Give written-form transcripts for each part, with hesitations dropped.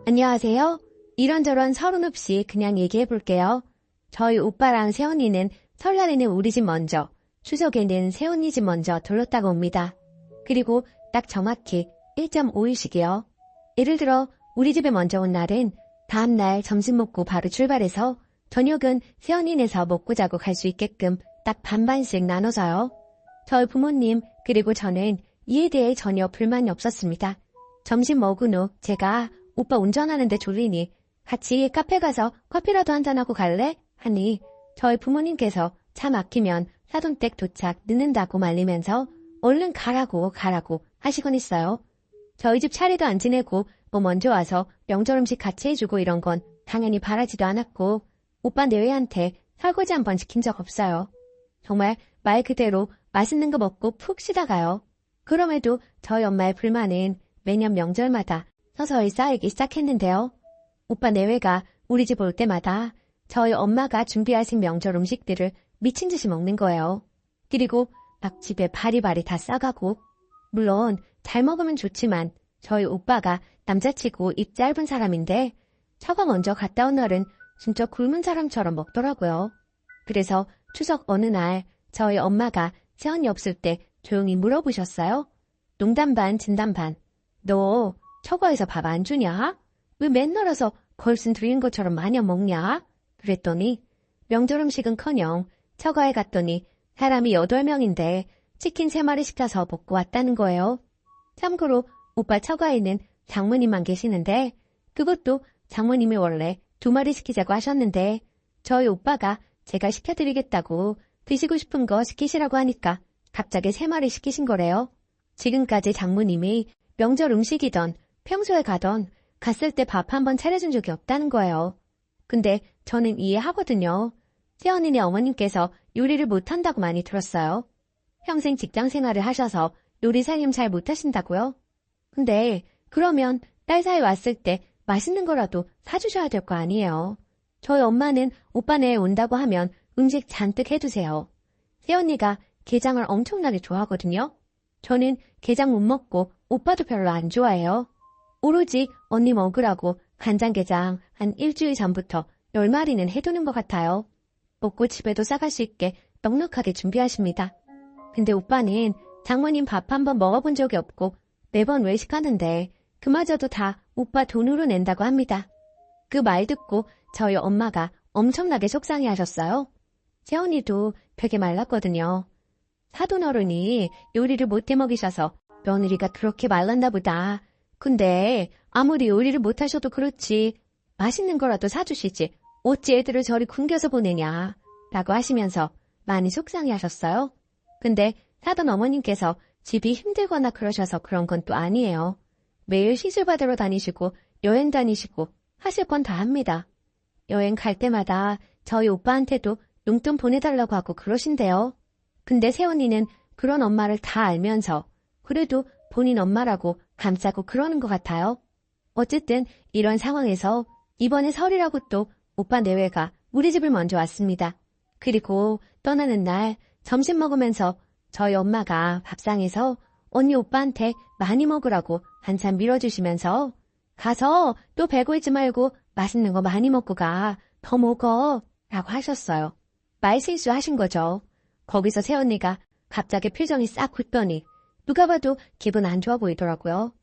안녕하세요. 이런저런 서론 없이 그냥 얘기해볼게요. 저희 오빠랑 세언니는 설날에는 우리 집 먼저, 추석에는 세언니 집 먼저 들렀다가 옵니다. 그리고 딱 정확히 1.5일씩이요. 예를 들어 우리 집에 먼저 온 날은 다음날 점심 먹고 바로 출발해서 저녁은 세언니네서 먹고 자고 갈 수 있게끔 딱 반반씩 나눠져요. 저희 부모님 그리고 저는 이에 대해 전혀 불만이 없었습니다. 점심 먹은 후 제가 오빠 운전하는데 졸리니 같이 카페 가서 커피라도 한잔하고 갈래? 하니 저희 부모님께서 차 막히면 사돈댁 도착 늦는다고 말리면서 얼른 가라고 하시곤 했어요. 저희 집 차례도 안 지내고 뭐 먼저 와서 명절 음식 같이 해주고 이런 건 당연히 바라지도 않았고 오빠 내외한테 설거지 한 번 시킨 적 없어요. 정말 말 그대로 맛있는 거 먹고 푹 쉬다 가요. 그럼에도 저희 엄마의 불만은 매년 명절마다 서서히 쌓이기 시작했는데요. 오빠 내외가 우리 집 올 때마다 저희 엄마가 준비하신 명절 음식들을 미친 듯이 먹는 거예요. 그리고 막 집에 바리바리 다 싸가고 물론 잘 먹으면 좋지만 저희 오빠가 남자치고 입 짧은 사람인데 처가 먼저 갔다 온 날은 진짜 굶은 사람처럼 먹더라고요. 그래서 추석 어느 날 저희 엄마가 세언니 없을 때 조용히 물어보셨어요. 농담 반 진담 반. 너 처가에서 밥 안 주냐? 왜 맨날 와서 걸신 들인 것처럼 마냥 먹냐? 그랬더니 명절 음식은커녕 처가에 갔더니 사람이 8명인데 치킨 3마리 시켜서 먹고 왔다는 거예요. 참고로 오빠 처가에는 장모님만 계시는데 그것도 장모님이 원래 2마리 시키자고 하셨는데 저희 오빠가 제가 시켜드리겠다고 드시고 싶은 거 시키시라고 하니까 갑자기 3마리 시키신 거래요. 지금까지 장모님이 명절 음식이던 평소에 가던 갔을 때 밥 한 번 차려준 적이 없다는 거예요. 근데 저는 이해하거든요. 세언니네 어머님께서 요리를 못한다고 많이 들었어요. 평생 직장 생활을 하셔서 요리 살림 잘 못하신다고요? 근데 그러면 딸 사이 왔을 때 맛있는 거라도 사주셔야 될 거 아니에요. 저희 엄마는 오빠네 온다고 하면 음식 잔뜩 해두세요. 세언니가 게장을 엄청나게 좋아하거든요. 저는 게장 못 먹고 오빠도 별로 안 좋아해요. 오로지 언니 먹으라고 간장게장 한 일주일 전부터 10마리는 해두는 것 같아요. 먹고 집에도 싸갈 수 있게 넉넉하게 준비하십니다. 근데 오빠는 장모님 밥 한 번 먹어본 적이 없고 매번 외식하는데 그마저도 다 오빠 돈으로 낸다고 합니다. 그 말 듣고 저희 엄마가 엄청나게 속상해하셨어요. 세언니도 되게 말랐거든요. 사돈어른이 요리를 못해 먹이셔서 며느리가 그렇게 말랐나 보다. 근데 아무리 요리를 못하셔도 그렇지 맛있는 거라도 사주시지 어찌 애들을 저리 굶겨서 보내냐 라고 하시면서 많이 속상해하셨어요. 근데 사돈 어머님께서 집이 힘들거나 그러셔서 그런 건 또 아니에요. 매일 시술 받으러 다니시고 여행 다니시고 하실 건 다 합니다. 여행 갈 때마다 저희 오빠한테도 용돈 보내달라고 하고 그러신대요. 근데 세언니는 그런 엄마를 다 알면서 그래도 본인 엄마라고 감싸고 그러는 것 같아요. 어쨌든 이런 상황에서 이번에 설이라고 또 오빠 내외가 우리 집을 먼저 왔습니다. 그리고 떠나는 날 점심 먹으면서 저희 엄마가 밥상에서 언니 오빠한테 많이 먹으라고 한참 밀어주시면서 가서 또 배고 있지 말고 맛있는 거 많이 먹고 가. 더 먹어. 라고 하셨어요. 말실수 하신 거죠. 거기서 새언니가 갑자기 표정이 싹 굳더니 누가 봐도 기분 안 좋아 보이더라고요.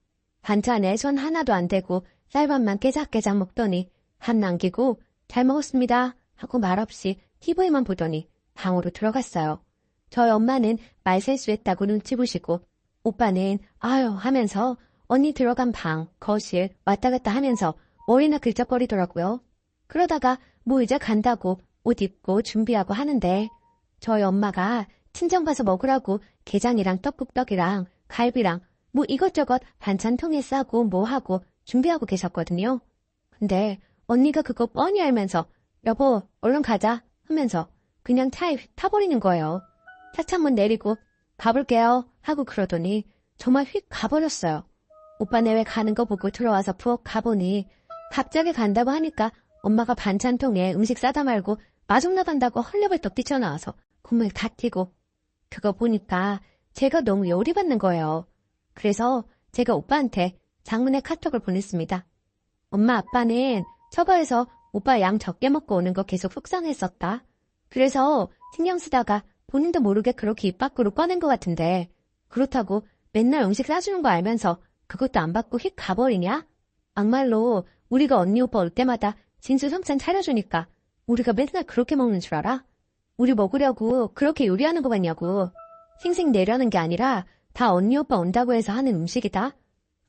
반찬에 손 하나도 안 대고 쌀밥만 깨작깨작 먹더니 한 남기고 잘 먹었습니다 하고 말없이 TV만 보더니 방으로 들어갔어요. 저희 엄마는 말실수했다고 눈치 보시고 오빠는 아유 하면서 언니 들어간 방, 거실 왔다 갔다 하면서 머리나 긁적거리더라고요. 그러다가 뭐 이제 간다고 옷 입고 준비하고 하는데 저희 엄마가 친정 가서 먹으라고 게장이랑 떡국떡이랑 갈비랑 뭐 이것저것 반찬통에 싸고 뭐 하고 준비하고 계셨거든요. 근데 언니가 그거 뻔히 알면서 여보 얼른 가자 하면서 그냥 차에 휙 타버리는 거예요. 차창문 내리고 가볼게요 하고 그러더니 정말 휙 가버렸어요. 오빠 내외 가는 거 보고 들어와서 부엌 가보니 갑자기 간다고 하니까 엄마가 반찬통에 음식 싸다 말고 마중 나간다고 헐레벌떡 뛰쳐나와서 국물 다 튀고 그거 보니까 제가 너무 열이 받는 거예요. 그래서 제가 오빠한테 장문의 카톡을 보냈습니다. 엄마 아빠는 처가에서 오빠 양 적게 먹고 오는 거 계속 속상했었다. 그래서 신경 쓰다가 본인도 모르게 그렇게 입 밖으로 꺼낸 것 같은데 그렇다고 맨날 음식 싸주는 거 알면서 그것도 안 받고 휙 가버리냐? 막말로 우리가 언니 오빠 올 때마다 진수성찬 차려주니까 우리가 맨날 그렇게 먹는 줄 알아? 우리 먹으려고 그렇게 요리하는 거 같냐고. 생색 내려는 게 아니라 다 언니 오빠 온다고 해서 하는 음식이다.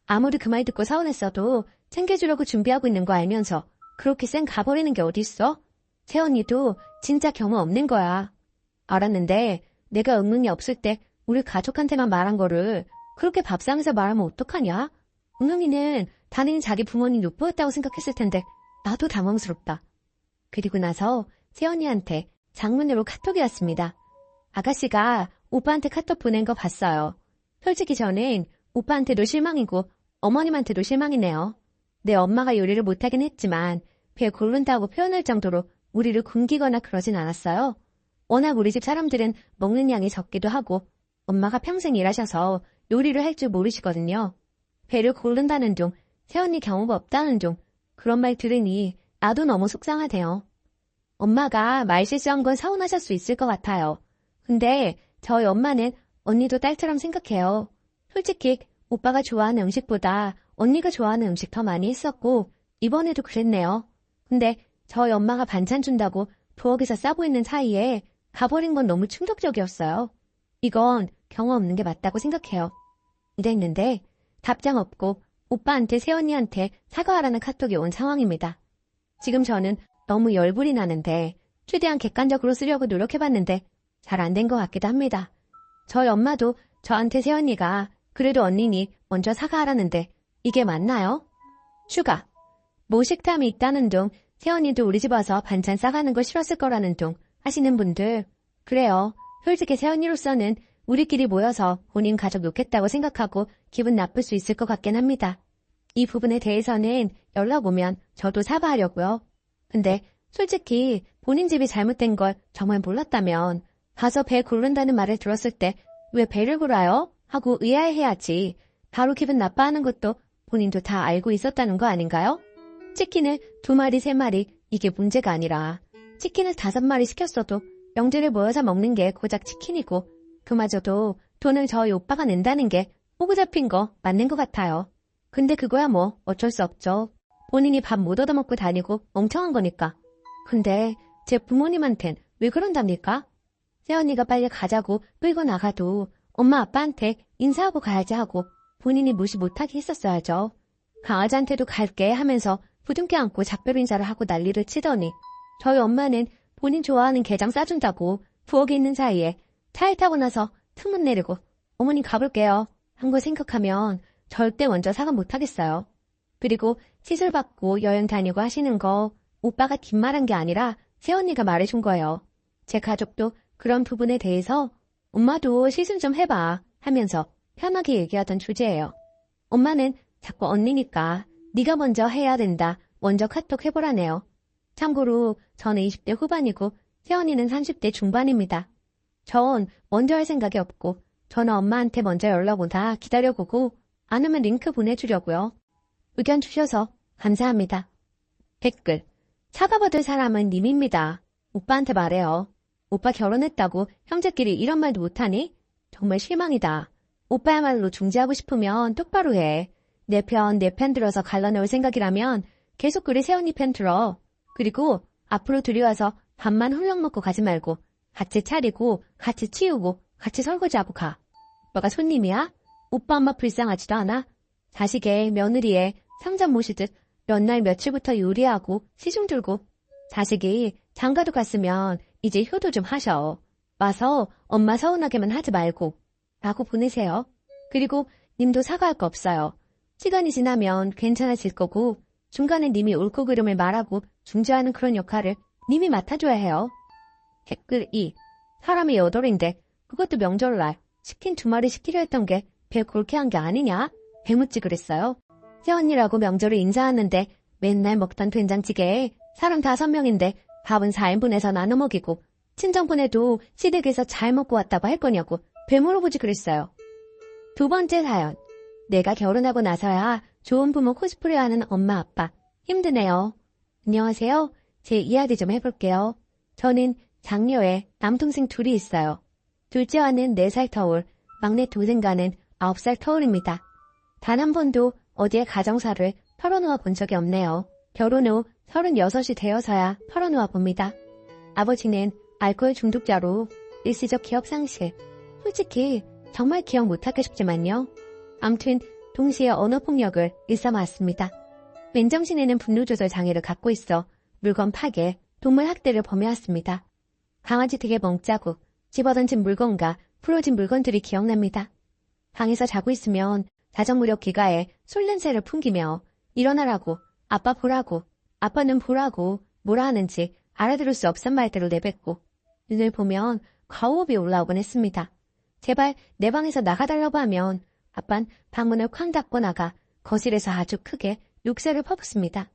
아무리 그 말 듣고 서운했어도 챙겨주려고 준비하고 있는 거 알면서 그렇게 쌩 가버리는 게 어딨어? 새언니도 진짜 경험 없는 거야. 알았는데 내가 응응이 없을 때 우리 가족한테만 말한 거를 그렇게 밥상에서 말하면 어떡하냐? 응응이는 당연히 자기 부모님 노포였다고 생각했을 텐데 나도 당황스럽다. 그리고 나서 새언니한테 장문으로 카톡이 왔습니다. 아가씨가 오빠한테 카톡 보낸 거 봤어요. 솔직히 저는 오빠한테도 실망이고 어머님한테도 실망이네요. 내 엄마가 요리를 못하긴 했지만 배 고른다고 표현할 정도로 우리를 굶기거나 그러진 않았어요. 워낙 우리 집 사람들은 먹는 양이 적기도 하고 엄마가 평생 일하셔서 요리를 할 줄 모르시거든요. 배를 고른다는 둥, 새언니 경험 없다는 둥 그런 말 들으니 나도 너무 속상하대요. 엄마가 말 실수한 건 서운하실 수 있을 것 같아요. 근데 저희 엄마는 언니도 딸처럼 생각해요. 솔직히 오빠가 좋아하는 음식보다 언니가 좋아하는 음식 더 많이 했었고 이번에도 그랬네요. 근데 저희 엄마가 반찬 준다고 부엌에서 싸고 있는 사이에 가버린 건 너무 충격적이었어요. 이건 경험 없는 게 맞다고 생각해요. 이랬는데 답장 없고 오빠한테 새언니한테 사과하라는 카톡이 온 상황입니다. 지금 저는 너무 열불이 나는데 최대한 객관적으로 쓰려고 노력해봤는데 잘 안 된 것 같기도 합니다. 저희 엄마도 저한테 새언니가 그래도 언니니 먼저 사과하라는데 이게 맞나요? 추가. 모 식탐이 있다는 둥 새언니도 우리 집 와서 반찬 싸가는 거 싫었을 거라는 둥 하시는 분들 그래요. 솔직히 새언니로서는 우리끼리 모여서 본인 가족 욕했다고 생각하고 기분 나쁠 수 있을 것 같긴 합니다. 이 부분에 대해서는 연락 오면 저도 사과하려고요. 근데 솔직히 본인 집이 잘못된 걸 정말 몰랐다면 가서 배 고른다는 말을 들었을 때 왜 배를 골아요? 하고 의아해해야지. 바로 기분 나빠하는 것도 본인도 다 알고 있었다는 거 아닌가요? 치킨을 2마리, 3마리 이게 문제가 아니라 치킨을 5마리 시켰어도 명절에 모여서 먹는 게 고작 치킨이고 그마저도 돈을 저희 오빠가 낸다는 게 호구 잡힌 거 맞는 것 같아요. 근데 그거야 뭐 어쩔 수 없죠. 본인이 밥 못 얻어먹고 다니고 멍청한 거니까. 근데 제 부모님한텐 왜 그런답니까? 새언니가 빨리 가자고 끌고 나가도 엄마 아빠한테 인사하고 가야지 하고 본인이 무시 못하게 했었어야죠. 강아지한테도 갈게 하면서 부둥켜 안고 작별 인사를 하고 난리를 치더니 저희 엄마는 본인 좋아하는 게장 싸준다고 부엌에 있는 사이에 차에 타고 나서 틈문 내리고 어머니 가볼게요 한 거 생각하면 절대 먼저 사과 못하겠어요. 그리고 시술 받고 여행 다니고 하시는 거 오빠가 뒷말한 게 아니라 새언니가 말해준 거예요. 제 가족도 그런 부분에 대해서 엄마도 시술 좀 해봐 하면서 편하게 얘기하던 주제예요. 엄마는 자꾸 언니니까 네가 먼저 해야 된다. 먼저 카톡 해보라네요. 참고로 저는 20대 후반이고 새언니는 30대 중반입니다. 전 먼저 할 생각이 없고 저는 엄마한테 먼저 연락 오다 기다려보고 안 오면 링크 보내주려고요. 의견 주셔서 감사합니다. 댓글. 사과받을 사람은 님입니다. 오빠한테 말해요. 오빠 결혼했다고 형제끼리 이런 말도 못하니? 정말 실망이다. 오빠야말로 중재하고 싶으면 똑바로 해. 내 편 들어서 갈라놓을 생각이라면 계속 그리 새언니 편 들어. 그리고 앞으로 둘이 와서 밥만 훌렁 먹고 가지 말고 같이 차리고 같이 치우고 같이 설거지하고 가. 오빠가 손님이야? 오빠 엄마 불쌍하지도 않아? 자식의 며느리에 상점 모시듯 몇 날 며칠부터 요리하고 시중 들고 자식이 장가도 갔으면 이제 효도 좀 하셔. 와서 엄마 서운하게만 하지 말고 라고 보내세요. 그리고 님도 사과할 거 없어요. 시간이 지나면 괜찮아질 거고 중간에 님이 옳고 그름을 말하고 중재하는 그런 역할을 님이 맡아줘야 해요. 댓글 2. 사람이 8인데 그것도 명절날 치킨 2마리 시키려 했던 게 배 골케 한 게 아니냐? 배묻지 그랬어요. 새언니라고 명절을 인사하는데 맨날 먹던 된장찌개에 사람 5명인데 밥은 4인분에서 나눠 먹이고 친정분에도 시댁에서 잘 먹고 왔다고 할 거냐고 배 물어보지 그랬어요. 2번째 사연. 내가 결혼하고 나서야 좋은 부모 코스프레하는 엄마 아빠. 힘드네요. 안녕하세요. 제 이야기 좀 해볼게요. 저는 장녀에 남동생 둘이 있어요. 둘째와는 4살 터울, 막내 동생과는 9살 터울입니다. 단 한 번도 어디에 가정사를 털어놓아 본 적이 없네요. 결혼 후 36이 되어서야 털어놓아 봅니다. 아버지는 알코올 중독자로 일시적 기억 상실. 솔직히 정말 기억 못하고 싶지만요. 암튼 동시에 언어폭력을 일삼아왔습니다. 맨정신에는 분노조절 장애를 갖고 있어 물건 파괴, 동물 학대를 범해왔습니다. 강아지 되게 멍짜고 집어던진 물건과 풀어진 물건들이 기억납니다. 방에서 자고 있으면 자정무렵 귀가에 술 냄새를 풍기며 일어나라고, 아빠 보라고, 아빠는 보라고 뭐라 하는지 알아들을 수 없은 말들을 내뱉고 눈을 보면 과호흡이 올라오곤 했습니다. 제발 내 방에서 나가달라고 하면 아빤 방문을 쾅 닫고 나가 거실에서 아주 크게 욕설을 퍼붓습니다.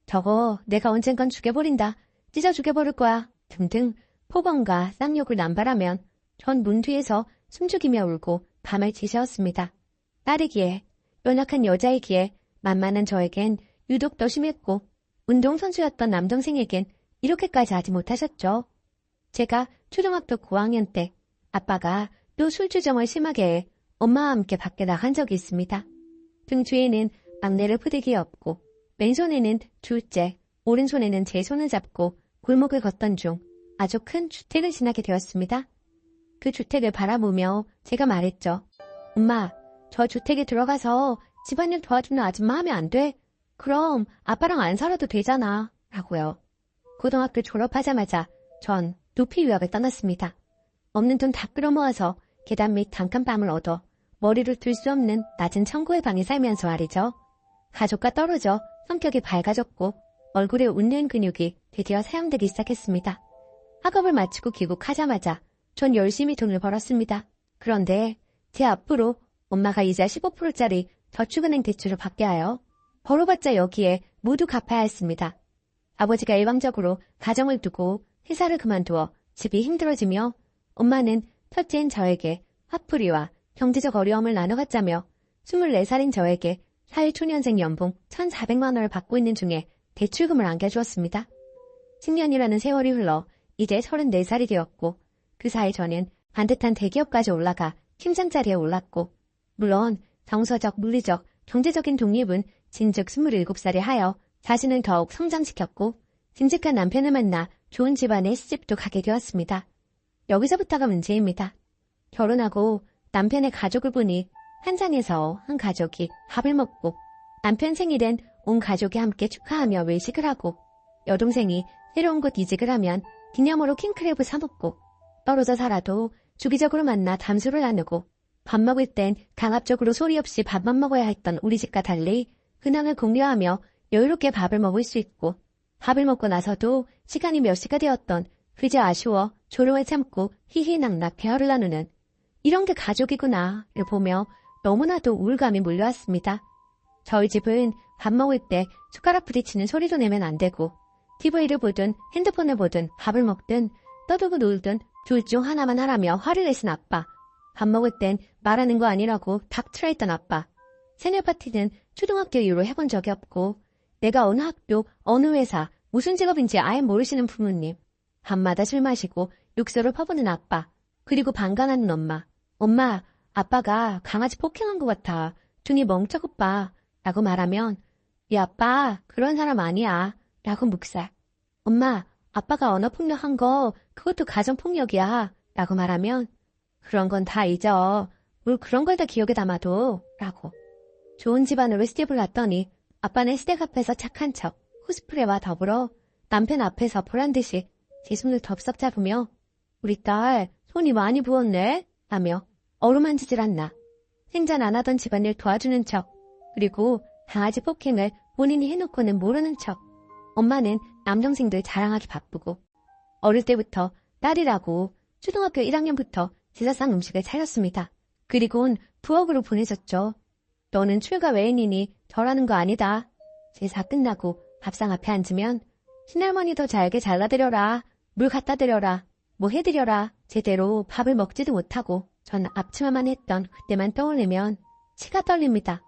저거 내가 언젠간 죽여버린다. 찢어 죽여버릴 거야. 등등 폭언과 쌍욕을 남발하면 전 문 뒤에서 숨죽이며 울고 밤을 지새웠습니다. 딸이기에 연약한 여자이기에 만만한 저에겐 유독 더 심했고 운동선수였던 남동생에겐 이렇게까지 하지 못하셨죠. 제가 초등학교 고학년 때 아빠가 또 술주정을 심하게 해 엄마와 함께 밖에 나간 적이 있습니다. 등 뒤에는 막내를 부대기에 업고 왼손에는 둘째, 오른손에는 제 손을 잡고 골목을 걷던 중 아주 큰 주택을 지나게 되었습니다. 그 주택을 바라보며 제가 말했죠. 엄마, 저 주택에 들어가서 집안일 도와주는 아줌마 하면 안 돼? 그럼 아빠랑 안 살아도 되잖아. 라고요. 고등학교 졸업하자마자 전 도피 유학을 떠났습니다. 없는 돈 다 끌어모아서 계단 및 단칸방을 얻어 머리를 들 수 없는 낮은 천국의 방에 살면서 말이죠. 가족과 떨어져 성격이 밝아졌고 얼굴에 웃는 근육이 드디어 사용되기 시작했습니다. 학업을 마치고 귀국하자마자 전 열심히 돈을 벌었습니다. 그런데 제 앞으로 엄마가 이자 15%짜리 저축은행 대출을 받게 하여 벌어봤자 여기에 모두 갚아야 했습니다. 아버지가 일방적으로 가정을 두고 회사를 그만두어 집이 힘들어지며 엄마는 첫째인 저에게 화풀이와 경제적 어려움을 나눠갔자며 24살인 저에게 사회초년생 연봉 1,400만 원을 받고 있는 중에 대출금을 안겨주었습니다. 10년이라는 세월이 흘러 이제 34살이 되었고 그 사이 저는 반듯한 대기업까지 올라가 팀장 자리에 올랐고 물론 정서적, 물리적, 경제적인 독립은 진즉 27살에 하여 자신을 더욱 성장시켰고 듬직한 남편을 만나 좋은 집안에 시집도 가게 되었습니다. 여기서부터가 문제입니다. 결혼하고 남편의 가족을 보니 한 장에서 한 가족이 밥을 먹고 남편 생일엔 온 가족이 함께 축하하며 외식을 하고 여동생이 새로운 곳 이직을 하면 기념으로 킹크랩을 사 먹고 떨어져 살아도 주기적으로 만나 담소를 나누고 밥 먹을 땐 강압적으로 소리 없이 밥만 먹어야 했던 우리 집과 달리 근황을 공유하며 여유롭게 밥을 먹을 수 있고 밥을 먹고 나서도 시간이 몇 시가 되었던 그저 아쉬워 조롱을 참고 히히낙낙 대화를 나누는 이런 게 가족이구나를 보며 너무나도 우울감이 몰려왔습니다. 저희 집은 밥 먹을 때 숟가락 부딪히는 소리도 내면 안 되고 TV를 보든 핸드폰을 보든 밥을 먹든 떠들고 놀든 둘 중 하나만 하라며 화를 내신 아빠. 밥 먹을 땐 말하는 거 아니라고 닥치라 했던 아빠. 생일 파티는 초등학교 이후로 해본 적이 없고 내가 어느 학교, 어느 회사, 무슨 직업인지 아예 모르시는 부모님. 밤마다 술 마시고 욕설을 퍼부는 아빠. 그리고 방관하는 엄마. 엄마, 아빠가 강아지 폭행한 것 같아. 등이 멍청오빠. 라고 말하면 이 아빠 그런 사람 아니야. 라고 묵살. 엄마, 아빠가 언어폭력한 거 그것도 가정폭력이야. 라고 말하면 그런 건 다 잊어. 뭘 그런 걸 다 기억에 담아도. 라고. 좋은 집안으로 시집을 갔더니 아빠는 시댁 앞에서 착한 척 코스프레와 더불어 남편 앞에서 보란듯이 제 손을 덥석 잡으며 우리 딸 손이 많이 부었네 하며 어루만지질 않나. 생전 안 하던 집안일 도와주는 척 그리고 강아지 폭행을 본인이 해놓고는 모르는 척. 엄마는 남동생들 자랑하기 바쁘고 어릴 때부터 딸이라고 초등학교 1학년부터 제사상 음식을 차렸습니다. 그리고는 부엌으로 보내줬죠. 너는 출가 외인이니 절하는 거 아니다. 제사 끝나고 밥상 앞에 앉으면 신할머니 더 잘게 잘라드려라. 물 갖다 드려라. 뭐 해드려라. 제대로 밥을 먹지도 못하고 전 앞치마만 했던 그때만 떠올리면 치가 떨립니다.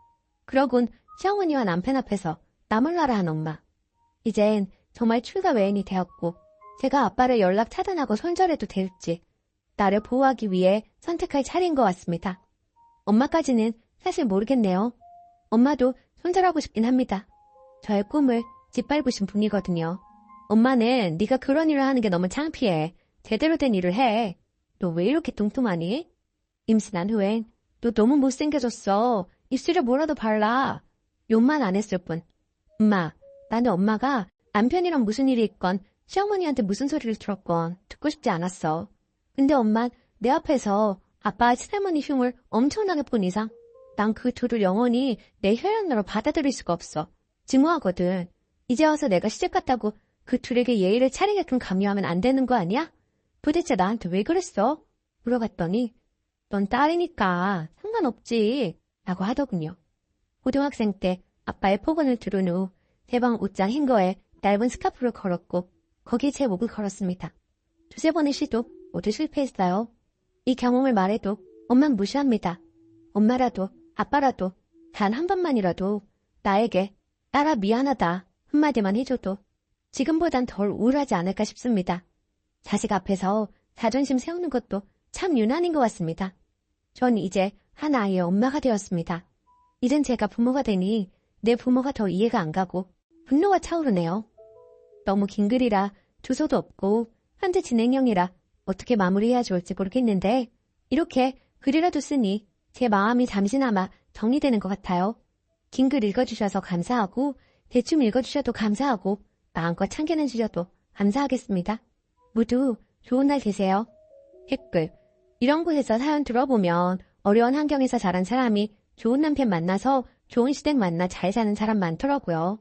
그러곤 시어머니와 남편 앞에서 나몰라라 한 엄마. 이젠 정말 출가 외인이 되었고 제가 아빠를 연락 차단하고 손절해도 될지 나를 보호하기 위해 선택할 차례인 것 같습니다. 엄마까지는 사실 모르겠네요. 엄마도 손절하고 싶긴 합니다. 저의 꿈을 짓밟으신 분이거든요. 엄마는 네가 그런 일을 하는 게 너무 창피해. 제대로 된 일을 해. 너 왜 이렇게 뚱뚱하니? 임신한 후엔 너 너무 못생겨졌어. 입술에 뭐라도 발라. 욕만 안 했을 뿐. 엄마, 나는 엄마가 남편이랑 무슨 일이 있건 시어머니한테 무슨 소리를 들었건 듣고 싶지 않았어. 근데 엄만 내 앞에서 아빠와 시어머니 흉을 엄청나게 본 이상 난 그 둘을 영원히 내 혈연으로 받아들일 수가 없어. 증오하거든. 이제 와서 내가 시집 갔다고 그 둘에게 예의를 차리게끔 강요하면 안 되는 거 아니야? 도대체 나한테 왜 그랬어? 물어봤더니 넌 딸이니까 상관없지 라고 하더군요. 고등학생 때 아빠의 폭언을 들은 후 제 방 옷장 행거에 얇은 스카프를 걸었고 거기에 제 목을 걸었습니다. 두세 번의 시도 모두 실패했어요. 이 경험을 말해도 엄만 무시합니다. 엄마라도 아빠라도 단 한 번만이라도 나에게 딸아 미안하다 한마디만 해줘도 지금보단 덜 우울하지 않을까 싶습니다. 자식 앞에서 자존심 세우는 것도 참 유난인 것 같습니다. 전 이제 한 아이의 엄마가 되었습니다. 이젠 제가 부모가 되니 내 부모가 더 이해가 안 가고 분노가 차오르네요. 너무 긴 글이라 주소도 없고 현재 진행형이라 어떻게 마무리해야 좋을지 모르겠는데 이렇게 글이라도 쓰니 제 마음이 잠시나마 정리되는 것 같아요. 긴 글 읽어주셔서 감사하고 대충 읽어주셔도 감사하고 마음껏 참견해 주셔도 감사하겠습니다. 모두 좋은 날 되세요. 댓글. 이런 곳에서 사연 들어보면 어려운 환경에서 자란 사람이 좋은 남편 만나서 좋은 시댁 만나 잘 사는 사람 많더라고요.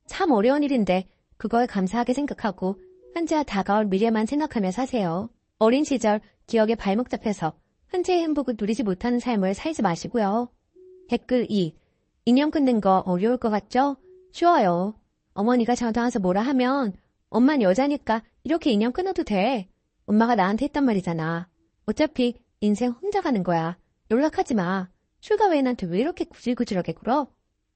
참 어려운 일인데 그걸 감사하게 생각하고 현재와 다가올 미래만 생각하며 사세요. 어린 시절 기억에 발목 잡혀서 현재의 행복을 누리지 못하는 삶을 살지 마시고요. 댓글 2. 인연 끊는 거 어려울 것 같죠? 쉬워요. 어머니가 전화 와서 뭐라 하면 엄만 여자니까 이렇게 인연 끊어도 돼. 엄마가 나한테 했단 말이잖아. 어차피 인생 혼자 가는 거야. 연락하지 마. 출가 외인한테 왜 이렇게 구질구질하게 굴어?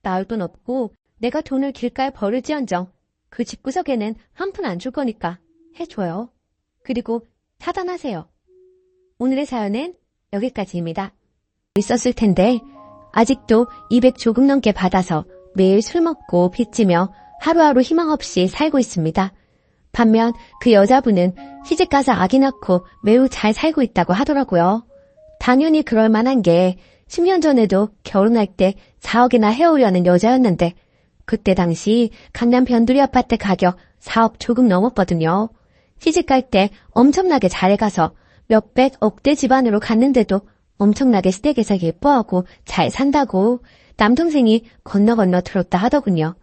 나올 돈 없고 내가 돈을 길가에 버릴지언정 그 집구석에는 한 푼 안 줄 거니까 해줘요. 그리고 차단하세요. 오늘의 사연은 여기까지입니다. 있었을 텐데 아직도 200 조금 넘게 받아서 매일 술 먹고 빚지며 하루하루 희망 없이 살고 있습니다. 반면 그 여자분은 시집가서 아기 낳고 매우 잘 살고 있다고 하더라고요. 당연히 그럴 만한 게 10년 전에도 결혼할 때 4억이나 해오려는 여자였는데 그때 당시 강남 변두리 아파트 가격 4억 조금 넘었거든요. 시집갈 때 엄청나게 잘해가서 몇백 억대 집안으로 갔는데도 엄청나게 시댁에서 예뻐하고 잘 산다고 남동생이 건너 들었다 하더군요.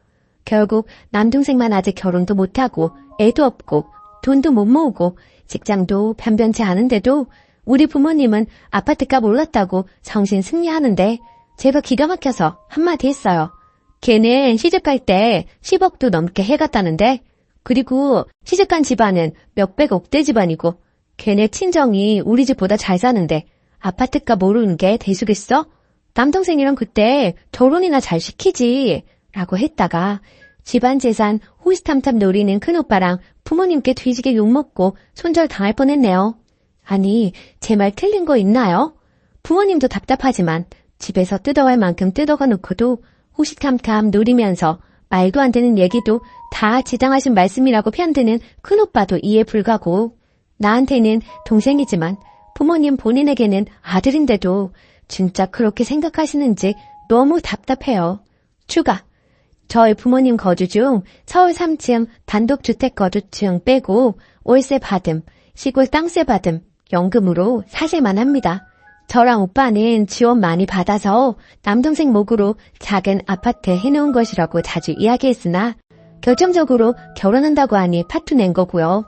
결국 남동생만 아직 결혼도 못하고 애도 없고 돈도 못 모으고 직장도 변변치 않은데도 우리 부모님은 아파트값 올랐다고 정신 승리하는데 제가 기가 막혀서 한마디 했어요. 걔는 시집갈 때 10억도 넘게 해갔다는데 그리고 시집간 집안은 몇백 억대 집안이고 걔네 친정이 우리 집보다 잘 사는데 아파트값 모르는 게 대수겠어? 남동생이랑 그때 결혼이나 잘 시키지 라고 했다가 집안 재산 호시탐탐 노리는 큰오빠랑 부모님께 뒤지게 욕먹고 손절 당할 뻔했네요. 아니 제 말 틀린 거 있나요? 부모님도 답답하지만 집에서 뜯어갈 만큼 뜯어가 놓고도 호시탐탐 노리면서 말도 안 되는 얘기도 다 지당하신 말씀이라고 편드는 큰오빠도 이해 불가고 나한테는 동생이지만 부모님 본인에게는 아들인데도 진짜 그렇게 생각하시는지 너무 답답해요. 추가. 저희 부모님 거주 중 서울 3층 단독주택 거주층 빼고 월세 받음, 시골 땅세 받음, 연금으로 사실만 합니다. 저랑 오빠는 지원 많이 받아서 남동생 목으로 작은 아파트 해놓은 것이라고 자주 이야기했으나 결정적으로 결혼한다고 하니 파투 낸 거고요.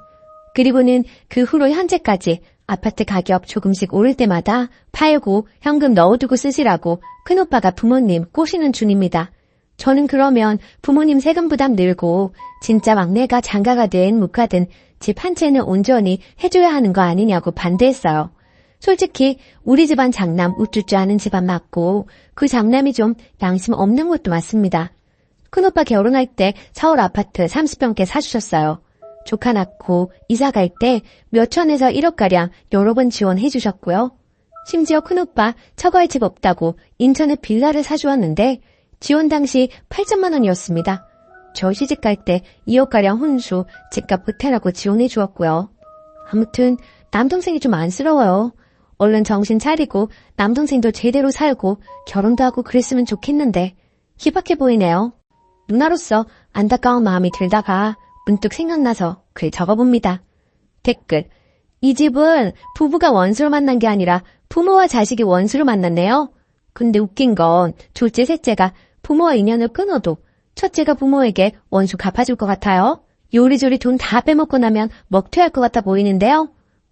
그리고는 그 후로 현재까지 아파트 가격 조금씩 오를 때마다 팔고 현금 넣어두고 쓰시라고 큰오빠가 부모님 꼬시는 중입니다. 저는 그러면 부모님 세금 부담 늘고 진짜 막내가 장가가 된 묵하든 집 한 채는 온전히 해줘야 하는 거 아니냐고 반대했어요. 솔직히 우리 집안 장남 우쭈쭈 하는 집안 맞고 그 장남이 좀 양심 없는 것도 맞습니다. 큰오빠 결혼할 때 서울 아파트 30평대 사주셨어요. 조카 낳고 이사 갈 때 몇천에서 1억가량 여러 번 지원해 주셨고요. 심지어 큰오빠 처가에 집 없다고 인천에 빌라를 사주었는데 지원 당시 8천만 원이었습니다. 저 시집 갈 때 2억가량 혼수, 집값 보태라고 지원해 주었고요. 아무튼 남동생이 좀 안쓰러워요. 얼른 정신 차리고 남동생도 제대로 살고 결혼도 하고 그랬으면 좋겠는데 희박해 보이네요. 누나로서 안타까운 마음이 들다가 문득 생각나서 글 적어봅니다. 댓글: 이 집은 부부가 원수로 만난 게 아니라 부모와 자식이 원수로 만났네요. 근데 웃긴 건 둘째, 셋째가 부모와 인연을 끊어도 첫째가 부모에게 원수 갚아줄 것 같아요. 요리조리 돈 다 빼먹고 나면 먹튀할 것 같아 보이는데요.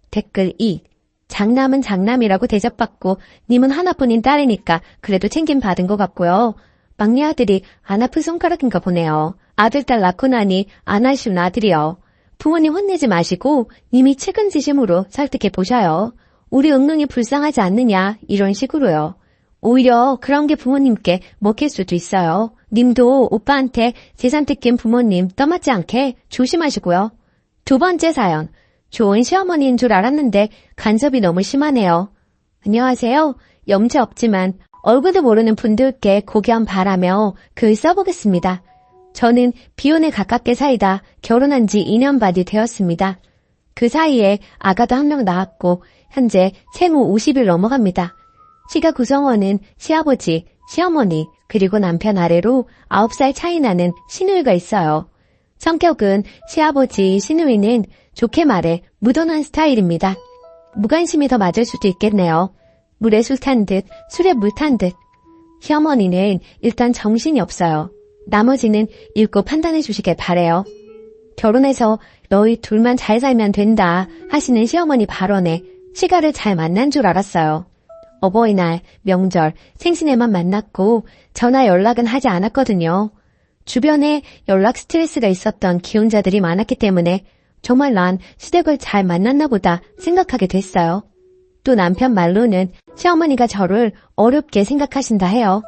댓글 2. 장남은 장남이라고 대접받고 님은 하나뿐인 딸이니까 그래도 챙김 받은 것 같고요. 막내 아들이 안 아픈 손가락인가 보네요. 아들, 딸 낳고 나니 안 아쉬운 아들이요. 부모님 혼내지 마시고 님이 측은지심으로 설득해 보셔요. 우리 응능이 불쌍하지 않느냐 이런 식으로요. 오히려 그런 게 부모님께 먹힐 수도 있어요. 님도 오빠한테 재산 뜯긴 부모님 떠맡지 않게 조심하시고요. 두 번째 사연. 좋은 시어머니인 줄 알았는데 간섭이 너무 심하네요. 안녕하세요. 염치 없지만 얼굴도 모르는 분들께 고견 바라며 글 써보겠습니다. 저는 비혼에 가깝게 살다 결혼한 지 2년 반이 되었습니다. 그 사이에 아가도 한 명 낳았고 현재 생후 50일 넘어갑니다. 시가 구성원은 시아버지, 시어머니, 그리고 남편 아래로 9살 차이 나는 시누이가 있어요. 성격은 시아버지, 시누이는 좋게 말해 무던한 스타일입니다. 무관심이 더 맞을 수도 있겠네요. 물에 술 탄 듯, 술에 물 탄 듯. 시어머니는 일단 정신이 없어요. 나머지는 읽고 판단해 주시길 바래요. 결혼해서 너희 둘만 잘 살면 된다 하시는 시어머니 발언에 시가를 잘 만난 줄 알았어요. 어버이날, 명절, 생신에만 만났고 전화 연락은 하지 않았거든요. 주변에 연락 스트레스가 있었던 기혼자들이 많았기 때문에 정말 난 시댁을 잘 만났나 보다 생각하게 됐어요. 또 남편 말로는 시어머니가 저를 어렵게 생각하신다 해요.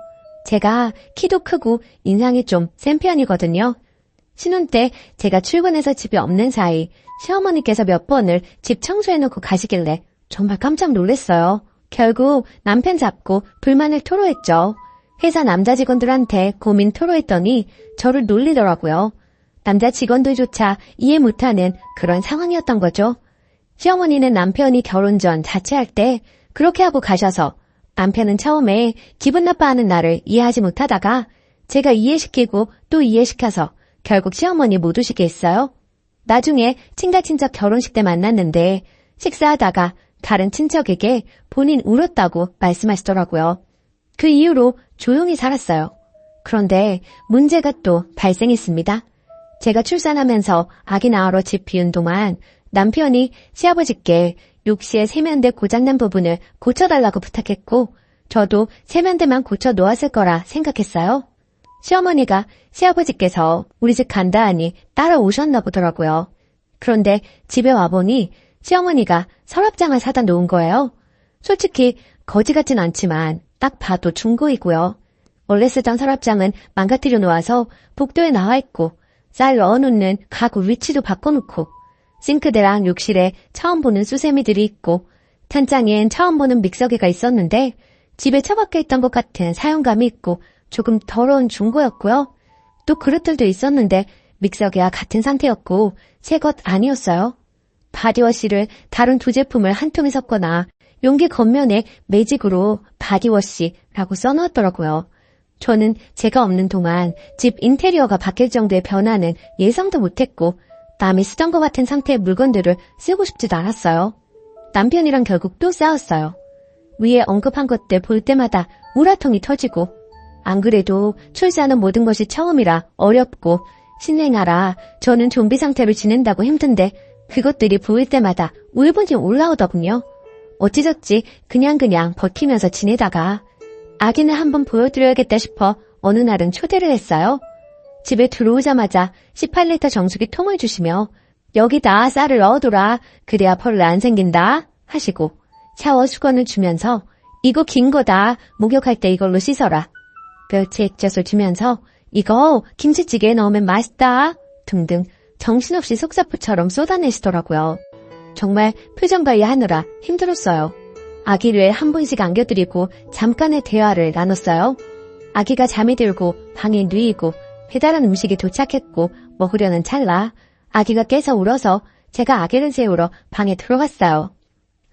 제가 키도 크고 인상이 좀 센 편이거든요. 신혼 때 제가 출근해서 집에 없는 사이 시어머니께서 몇 번을 집 청소해놓고 가시길래 정말 깜짝 놀랐어요. 결국 남편 잡고 불만을 토로했죠. 회사 남자 직원들한테 고민 토로했더니 저를 놀리더라고요. 남자 직원들조차 이해 못하는 그런 상황이었던 거죠. 시어머니는 남편이 결혼 전 자취할 때 그렇게 하고 가셔서 남편은 처음에 기분 나빠하는 나를 이해하지 못하다가 제가 이해시키고 또 이해시켜서 결국 시어머니 못 오시게 했어요. 나중에 친가친척 결혼식 때 만났는데 식사하다가 다른 친척에게 본인 울었다고 말씀하시더라고요. 그 이후로 조용히 살았어요. 그런데 문제가 또 발생했습니다. 제가 출산하면서 아기 낳으러 집 비운 동안 남편이 시아버지께 욕실에 세면대 고장난 부분을 고쳐달라고 부탁했고 저도 세면대만 고쳐 놓았을 거라 생각했어요. 시어머니가 시아버지께서 우리 집 간다 하니 따라오셨나 보더라고요. 그런데 집에 와보니 시어머니가 서랍장을 사다 놓은 거예요. 솔직히 거지 같진 않지만 딱 봐도 중고이고요. 원래 쓰던 서랍장은 망가뜨려 놓아서 복도에 나와 있고 쌀 넣어놓는 가구 위치도 바꿔놓고 싱크대랑 욕실에 처음 보는 수세미들이 있고 탄장엔 처음 보는 믹서기가 있었는데 집에 처박혀 있던 것 같은 사용감이 있고 조금 더러운 중고였고요. 또 그릇들도 있었는데 믹서기와 같은 상태였고 새 것 아니었어요. 바디워시를 다른 두 제품을 한 통에 섞거나 용기 겉면에 매직으로 바디워시라고 써놓았더라고요. 저는 제가 없는 동안 집 인테리어가 바뀔 정도의 변화는 예상도 못했고 남이 쓰던 것 같은 상태의 물건들을 쓰고 싶지도 않았어요. 남편이랑 결국 또 싸웠어요. 위에 언급한 것들 볼 때마다 우라통이 터지고 안 그래도 출산은 모든 것이 처음이라 어렵고 신생아라 저는 좀비 상태로 지낸다고 힘든데 그것들이 보일 때마다 울분이 올라오더군요. 어찌저찌 그냥 버티면서 지내다가 아기는 한번 보여드려야겠다 싶어 어느 날은 초대를 했어요. 집에 들어오자마자 18리터 정수기 통을 주시며 여기다 쌀을 넣어둬라 그래야 벌레 안 생긴다 하시고 샤워 수건을 주면서 이거 긴 거다 목욕할 때 이걸로 씻어라 멸치 액젓을 주면서 이거 김치찌개에 넣으면 맛있다 등등 정신없이 속사포처럼 쏟아내시더라고요. 정말 표정 관리하느라 힘들었어요. 아기를 한 번씩 안겨드리고 잠깐의 대화를 나눴어요. 아기가 잠이 들고 방에 누이고 배달한 음식이 도착했고 먹으려는 찰나 아기가 깨서 울어서 제가 아기를 재우러 방에 들어갔어요.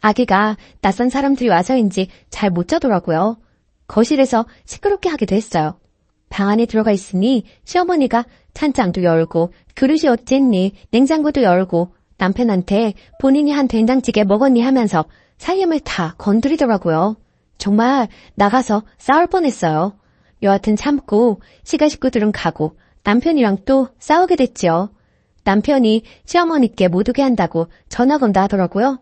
아기가 낯선 사람들이 와서인지 잘 못 자더라고요. 거실에서 시끄럽게 하기도 했어요. 방 안에 들어가 있으니 시어머니가 찬장도 열고 그릇이 어쨌니 냉장고도 열고 남편한테 본인이 한 된장찌개 먹었니 하면서 살림을 다 건드리더라고요. 정말 나가서 싸울 뻔했어요. 여하튼 참고 시가 식구들은 가고 남편이랑 또 싸우게 됐지요. 남편이 시어머니께 못 오게 한다고 전화 건다 하더라고요.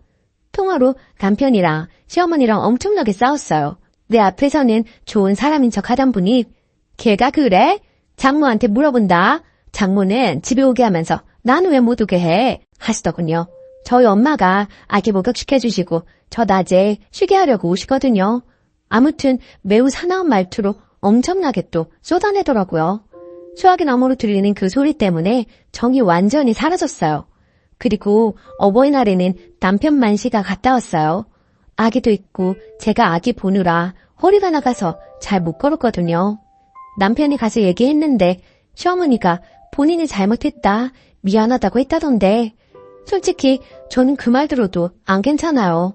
통화로 남편이랑 시어머니랑 엄청나게 싸웠어요. 내 앞에서는 좋은 사람인 척 하던 분이 걔가 그래? 장모한테 물어본다. 장모는 집에 오게 하면서 나는 왜 못 오게 해? 하시더군요. 저희 엄마가 아기 목욕시켜주시고 저 낮에 쉬게 하려고 오시거든요. 아무튼 매우 사나운 말투로 엄청나게 또 쏟아내더라고요. 수화기 너머로 들리는 그 소리 때문에 정이 완전히 사라졌어요. 그리고 어버이날에는 남편 만시가 갔다 왔어요. 아기도 있고 제가 아기 보느라 허리가 나가서 잘 못 걸었거든요. 남편이 가서 얘기했는데 시어머니가 본인이 잘못했다, 미안하다고 했다던데 솔직히 저는 그 말 들어도 안 괜찮아요.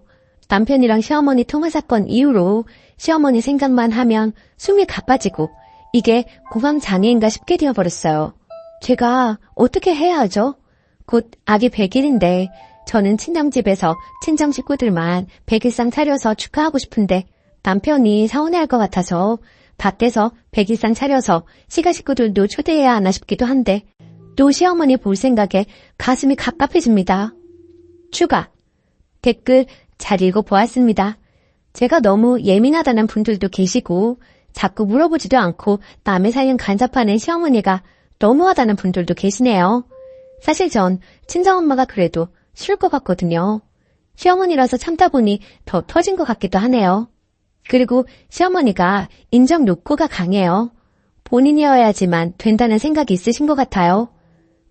남편이랑 시어머니 통화 사건 이후로 시어머니 생각만 하면 숨이 가빠지고 이게 공황장애인가 싶게 되어버렸어요. 제가 어떻게 해야 하죠? 곧 아기 100일인데 저는 친정집에서 친정 식구들만 100일상 차려서 축하하고 싶은데 남편이 서운해할 것 같아서 밖에서 100일상 차려서 시가 식구들도 초대해야 하나 싶기도 한데 또 시어머니 볼 생각에 가슴이 갑갑해집니다. 추가 댓글 잘 읽어보았습니다. 제가 너무 예민하다는 분들도 계시고 자꾸 물어보지도 않고 남의 사연 간섭하는 시어머니가 너무하다는 분들도 계시네요. 사실 전 친정엄마가 그래도 싫을 것 같거든요. 시어머니라서 참다 보니 더 터진 것 같기도 하네요. 그리고 시어머니가 인정 욕구가 강해요. 본인이어야지만 된다는 생각이 있으신 것 같아요.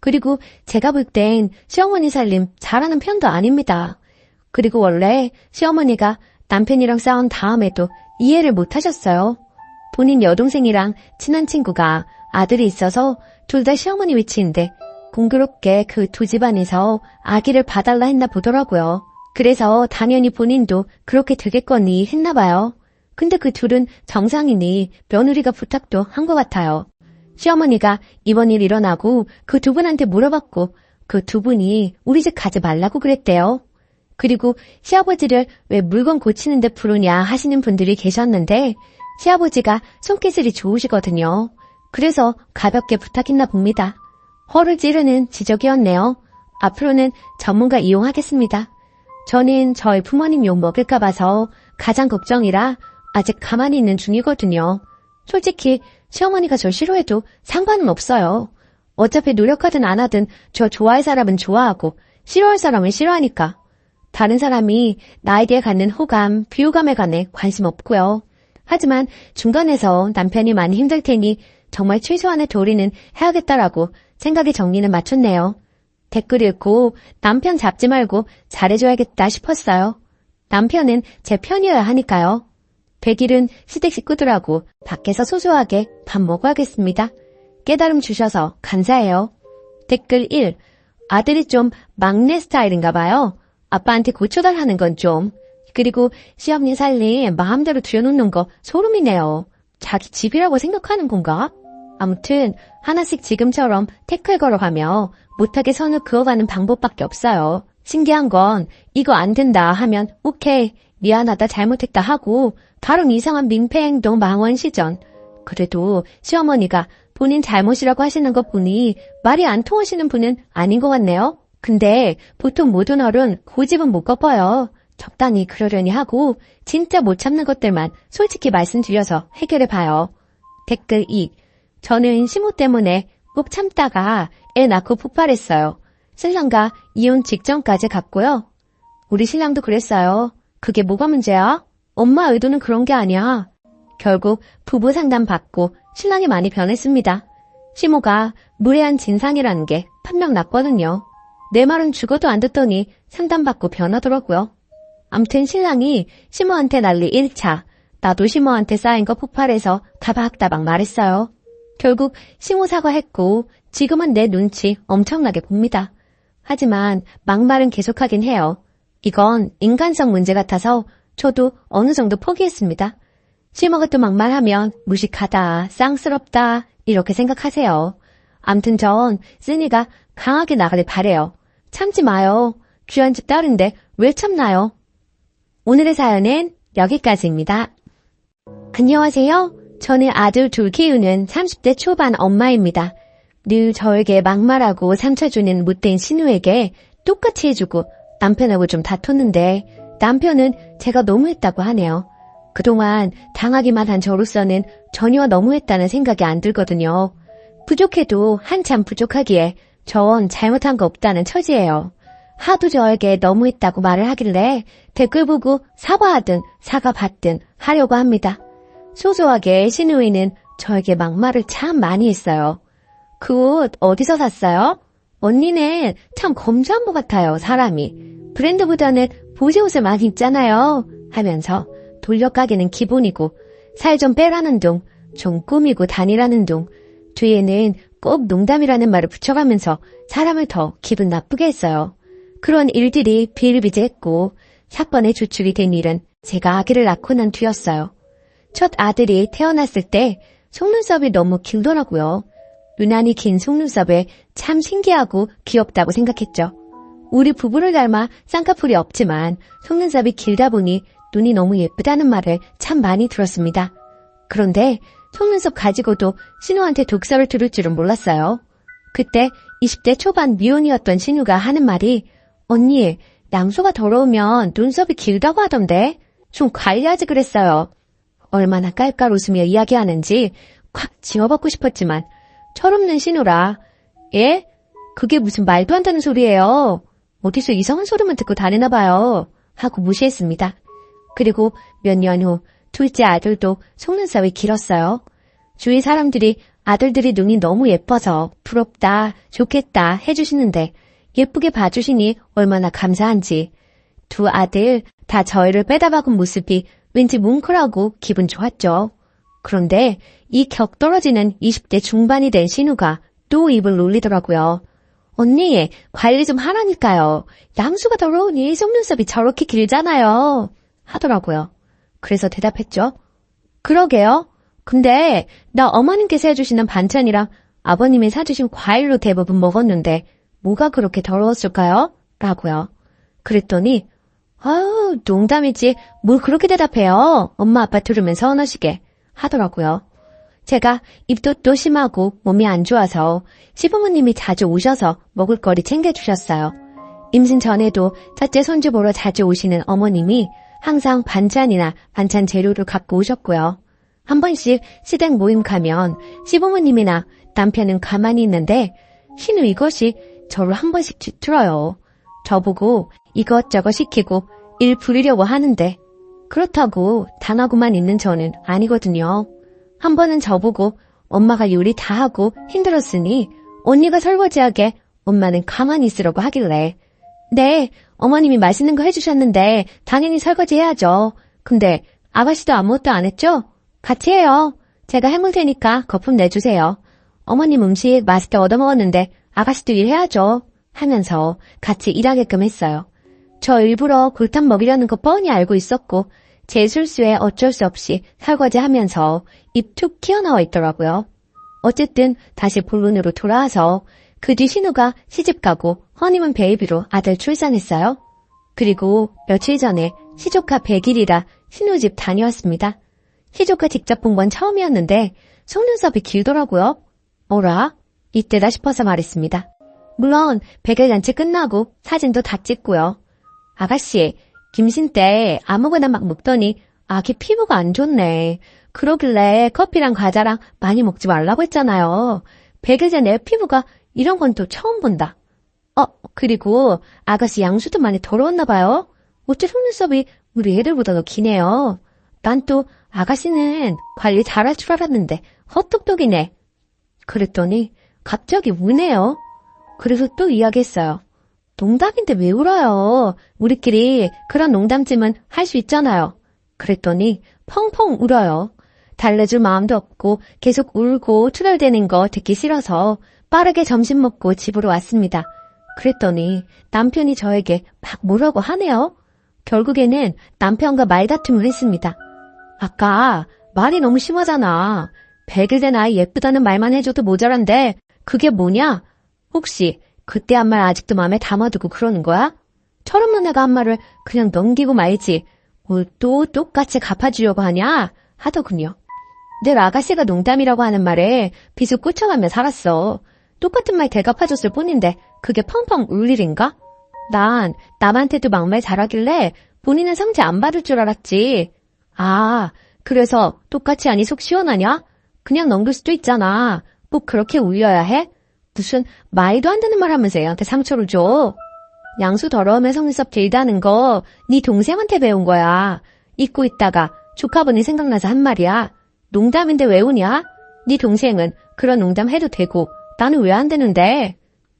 그리고 제가 볼 땐 시어머니 살림 잘하는 편도 아닙니다. 그리고 원래 시어머니가 남편이랑 싸운 다음에도 이해를 못 하셨어요. 본인 여동생이랑 친한 친구가 아들이 있어서 둘 다 시어머니 위치인데 공교롭게 그 두 집안에서 아기를 봐달라 했나 보더라고요. 그래서 당연히 본인도 그렇게 되겠거니 했나 봐요. 근데 그 둘은 정상이니 며느리가 부탁도 한 것 같아요. 시어머니가 이번 일 일어나고 그 두 분한테 물어봤고 그 두 분이 우리 집 가지 말라고 그랬대요. 그리고 시아버지를 왜 물건 고치는데 부르냐 하시는 분들이 계셨는데 시아버지가 손기술이 좋으시거든요. 그래서 가볍게 부탁했나 봅니다. 허를 찌르는 지적이었네요. 앞으로는 전문가 이용하겠습니다. 저는 저희 부모님 욕 먹을까 봐서 가장 걱정이라 아직 가만히 있는 중이거든요. 솔직히 시어머니가 저 싫어해도 상관은 없어요. 어차피 노력하든 안 하든 저 좋아할 사람은 좋아하고 싫어할 사람은 싫어하니까. 다른 사람이 나에 대해 갖는 호감, 비호감에 관해 관심 없고요. 하지만 중간에서 남편이 많이 힘들 테니 정말 최소한의 도리는 해야겠다라고 생각의 정리는 맞췄네요. 댓글 읽고 남편 잡지 말고 잘해줘야겠다 싶었어요. 남편은 제 편이어야 하니까요. 100일은 시댁 식구들하고 밖에서 소소하게 밥 먹어야겠습니다. 깨달음 주셔서 감사해요. 댓글 1. 아들이 좀 막내 스타일인가 봐요. 아빠한테 고쳐달라는 건 좀. 그리고 시어머니 살림 마음대로 들여놓는 거 소름이네요. 자기 집이라고 생각하는 건가? 아무튼 하나씩 지금처럼 태클 걸어가며 못하게 선을 그어가는 방법밖에 없어요. 신기한 건 이거 안 된다 하면 오케이, 미안하다, 잘못했다 하고 다른 이상한 민폐 행동 망원 시전. 그래도 시어머니가 본인 잘못이라고 하시는 것 보니 말이 안 통하시는 분은 아닌 것 같네요. 근데 보통 모든 어른 고집은 못 꺾어요. 적당히 그러려니 하고 진짜 못 참는 것들만 솔직히 말씀드려서 해결해봐요. 댓글 2. 저는 시모 때문에 꼭 참다가 애 낳고 폭발했어요. 신랑과 이혼 직전까지 갔고요. 우리 신랑도 그랬어요. 그게 뭐가 문제야? 엄마 의도는 그런 게 아니야. 결국 부부 상담 받고 신랑이 많이 변했습니다. 시모가 무례한 진상이라는 게 판명 났거든요. 내 말은 죽어도 안 듣더니 상담받고 변하더라고요. 암튼 신랑이 시모한테 난리 1차, 나도 시모한테 쌓인 거 폭발해서 다박다박 말했어요. 결국 시모 사과했고 지금은 내 눈치 엄청나게 봅니다. 하지만 막말은 계속하긴 해요. 이건 인간성 문제 같아서 저도 어느 정도 포기했습니다. 시모가 또 막말하면 무식하다, 쌍스럽다 이렇게 생각하세요. 암튼 전 쓰니가 강하게 나가길 바래요. 참지 마요. 귀한 집 딸인데 왜 참나요? 오늘의 사연은 여기까지입니다. 안녕하세요. 저는 아들 둘 키우는 30대 초반 엄마입니다. 늘 저에게 막말하고 상처 주는 못된 신우에게 똑같이 해주고 남편하고 좀 다퉜는데 남편은 제가 너무했다고 하네요. 그동안 당하기만 한 저로서는 전혀 너무했다는 생각이 안 들거든요. 부족해도 한참 부족하기에 전 잘못한 거 없다는 처지예요. 하도 저에게 너무했다고 말을 하길래 댓글 보고 사과하든 사과받든 하려고 합니다. 소소하게 신우이는 저에게 막말을 참 많이 했어요. 그 옷 어디서 샀어요? 언니는 참 검소한 것 같아요, 사람이. 브랜드보다는 보세 옷을 많이 입잖아요. 하면서 돌려가기는 기본이고 살 좀 빼라는 둥, 좀 꾸미고 다니라는 둥, 뒤에는 꼭 농담이라는 말을 붙여가면서 사람을 더 기분 나쁘게 했어요. 그런 일들이 비일비재했고 사건의 주축이 된 일은 제가 아기를 낳고 난 뒤였어요. 첫 아들이 태어났을 때 속눈썹이 너무 길더라고요. 유난히 긴 속눈썹에 참 신기하고 귀엽다고 생각했죠. 우리 부부를 닮아 쌍꺼풀이 없지만 속눈썹이 길다 보니 눈이 너무 예쁘다는 말을 참 많이 들었습니다. 그런데 속눈썹 가지고도 신우한테 독설을 들을 줄은 몰랐어요. 그때 20대 초반 미혼이었던 신우가 하는 말이 언니, 양소가 더러우면 눈썹이 길다고 하던데 좀 관리하지 그랬어요. 얼마나 깔깔 웃으며 이야기하는지 콱 지워받고 싶었지만 철없는 신우라 예? 그게 무슨 말도 안 되는 소리예요. 어디서 이상한 소리만 듣고 다니나 봐요. 하고 무시했습니다. 그리고 몇 년 후 둘째 아들도 속눈썹이 길었어요. 주위 사람들이 아들들이 눈이 너무 예뻐서 부럽다, 좋겠다 해주시는데 예쁘게 봐주시니 얼마나 감사한지. 두 아들 다 저희를 빼다박은 모습이 왠지 뭉클하고 기분 좋았죠. 그런데 이 격떨어지는 20대 중반이 된 신우가 또 입을 놀리더라고요. 언니, 관리 좀 하라니까요. 양수가 더러우니 속눈썹이 저렇게 길잖아요. 하더라고요. 그래서 대답했죠. 그러게요. 근데 나 어머님께서 해주시는 반찬이랑 아버님이 사주신 과일로 대부분 먹었는데 뭐가 그렇게 더러웠을까요? 라고요. 그랬더니 아유, 농담이지. 뭘 그렇게 대답해요. 엄마 아빠 들으면 서운하시게 하더라고요. 제가 입도 또 심하고 몸이 안 좋아서 시부모님이 자주 오셔서 먹을거리 챙겨주셨어요. 임신 전에도 첫째 손주 보러 자주 오시는 어머님이 항상 반찬이나 반찬 재료를 갖고 오셨고요. 한 번씩 시댁 모임 가면 시부모님이나 남편은 가만히 있는데 신우 이것이 저를 한 번씩 뒤틀어요. 저보고 이것저것 시키고 일 부리려고 하는데 그렇다고 당하고만 있는 저는 아니거든요. 한 번은 저보고 엄마가 요리 다 하고 힘들었으니 언니가 설거지하게 엄마는 가만히 있으라고 하길래 네, 어머님이 맛있는 거 해주셨는데 당연히 설거지 해야죠. 근데 아가씨도 아무것도 안 했죠? 같이 해요. 제가 해물 테니까 거품 내주세요. 어머님 음식 맛있게 얻어먹었는데 아가씨도 일해야죠. 하면서 같이 일하게끔 했어요. 저 일부러 골탕 먹이려는 거 뻔히 알고 있었고 제 실수에 어쩔 수 없이 설거지하면서 입 툭 튀어나와 있더라고요. 어쨌든 다시 본론으로 돌아와서 그 뒤 신우가 시집가고 허니문 베이비로 아들 출산했어요. 그리고 며칠 전에 시조카 100일이라 신우 집 다녀왔습니다. 시조카 직접 본 건 처음이었는데 속눈썹이 길더라고요. 어라? 이때다 싶어서 말했습니다. 물론 100일 잔치 끝나고 사진도 다 찍고요. 아가씨, 김신 때 아무거나 막 먹더니 아기 피부가 안 좋네. 그러길래 커피랑 과자랑 많이 먹지 말라고 했잖아요. 100일 전에 피부가 이런 건 또 처음 본다. 그리고 아가씨 양수도 많이 더러웠나 봐요. 어째 속눈썹이 우리 애들보다 더 기네요. 난 또 아가씨는 관리 잘할 줄 알았는데 헛똑똑이네. 그랬더니 갑자기 우네요. 그래서 또 이야기했어요. 농담인데 왜 울어요? 우리끼리 그런 농담쯤은 할 수 있잖아요. 그랬더니 펑펑 울어요. 달래줄 마음도 없고 계속 울고 투덜대는 거 듣기 싫어서 빠르게 점심 먹고 집으로 왔습니다. 그랬더니 남편이 저에게 막 뭐라고 하네요. 결국에는 남편과 말다툼을 했습니다. 아까 말이 너무 심하잖아. 100일 된 아이 예쁘다는 말만 해줘도 모자란데 그게 뭐냐? 혹시 그때 한 말 아직도 마음에 담아두고 그러는 거야? 철없는 애가 한 말을 그냥 넘기고 말지 뭘 또 똑같이 갚아주려고 하냐? 하더군요. 늘 아가씨가 농담이라고 하는 말에 비수 꽂혀가며 살았어. 똑같은 말 대갚아줬을 뿐인데 그게 펑펑 울 일인가? 난 남한테도 막말 잘하길래 본인은 상처 안 받을 줄 알았지. 아, 그래서 똑같이 하니 속 시원하냐? 그냥 넘길 수도 있잖아. 꼭 그렇게 울려야 해? 무슨 말도 안 되는 말 하면서 애한테 상처를 줘. 양수 더러움에 속눈썹 길다는 거 네 동생한테 배운 거야. 잊고 있다가 조카분이 생각나서 한 말이야. 농담인데 왜 우냐? 네 동생은 그런 농담 해도 되고 나는 왜 안 되는데?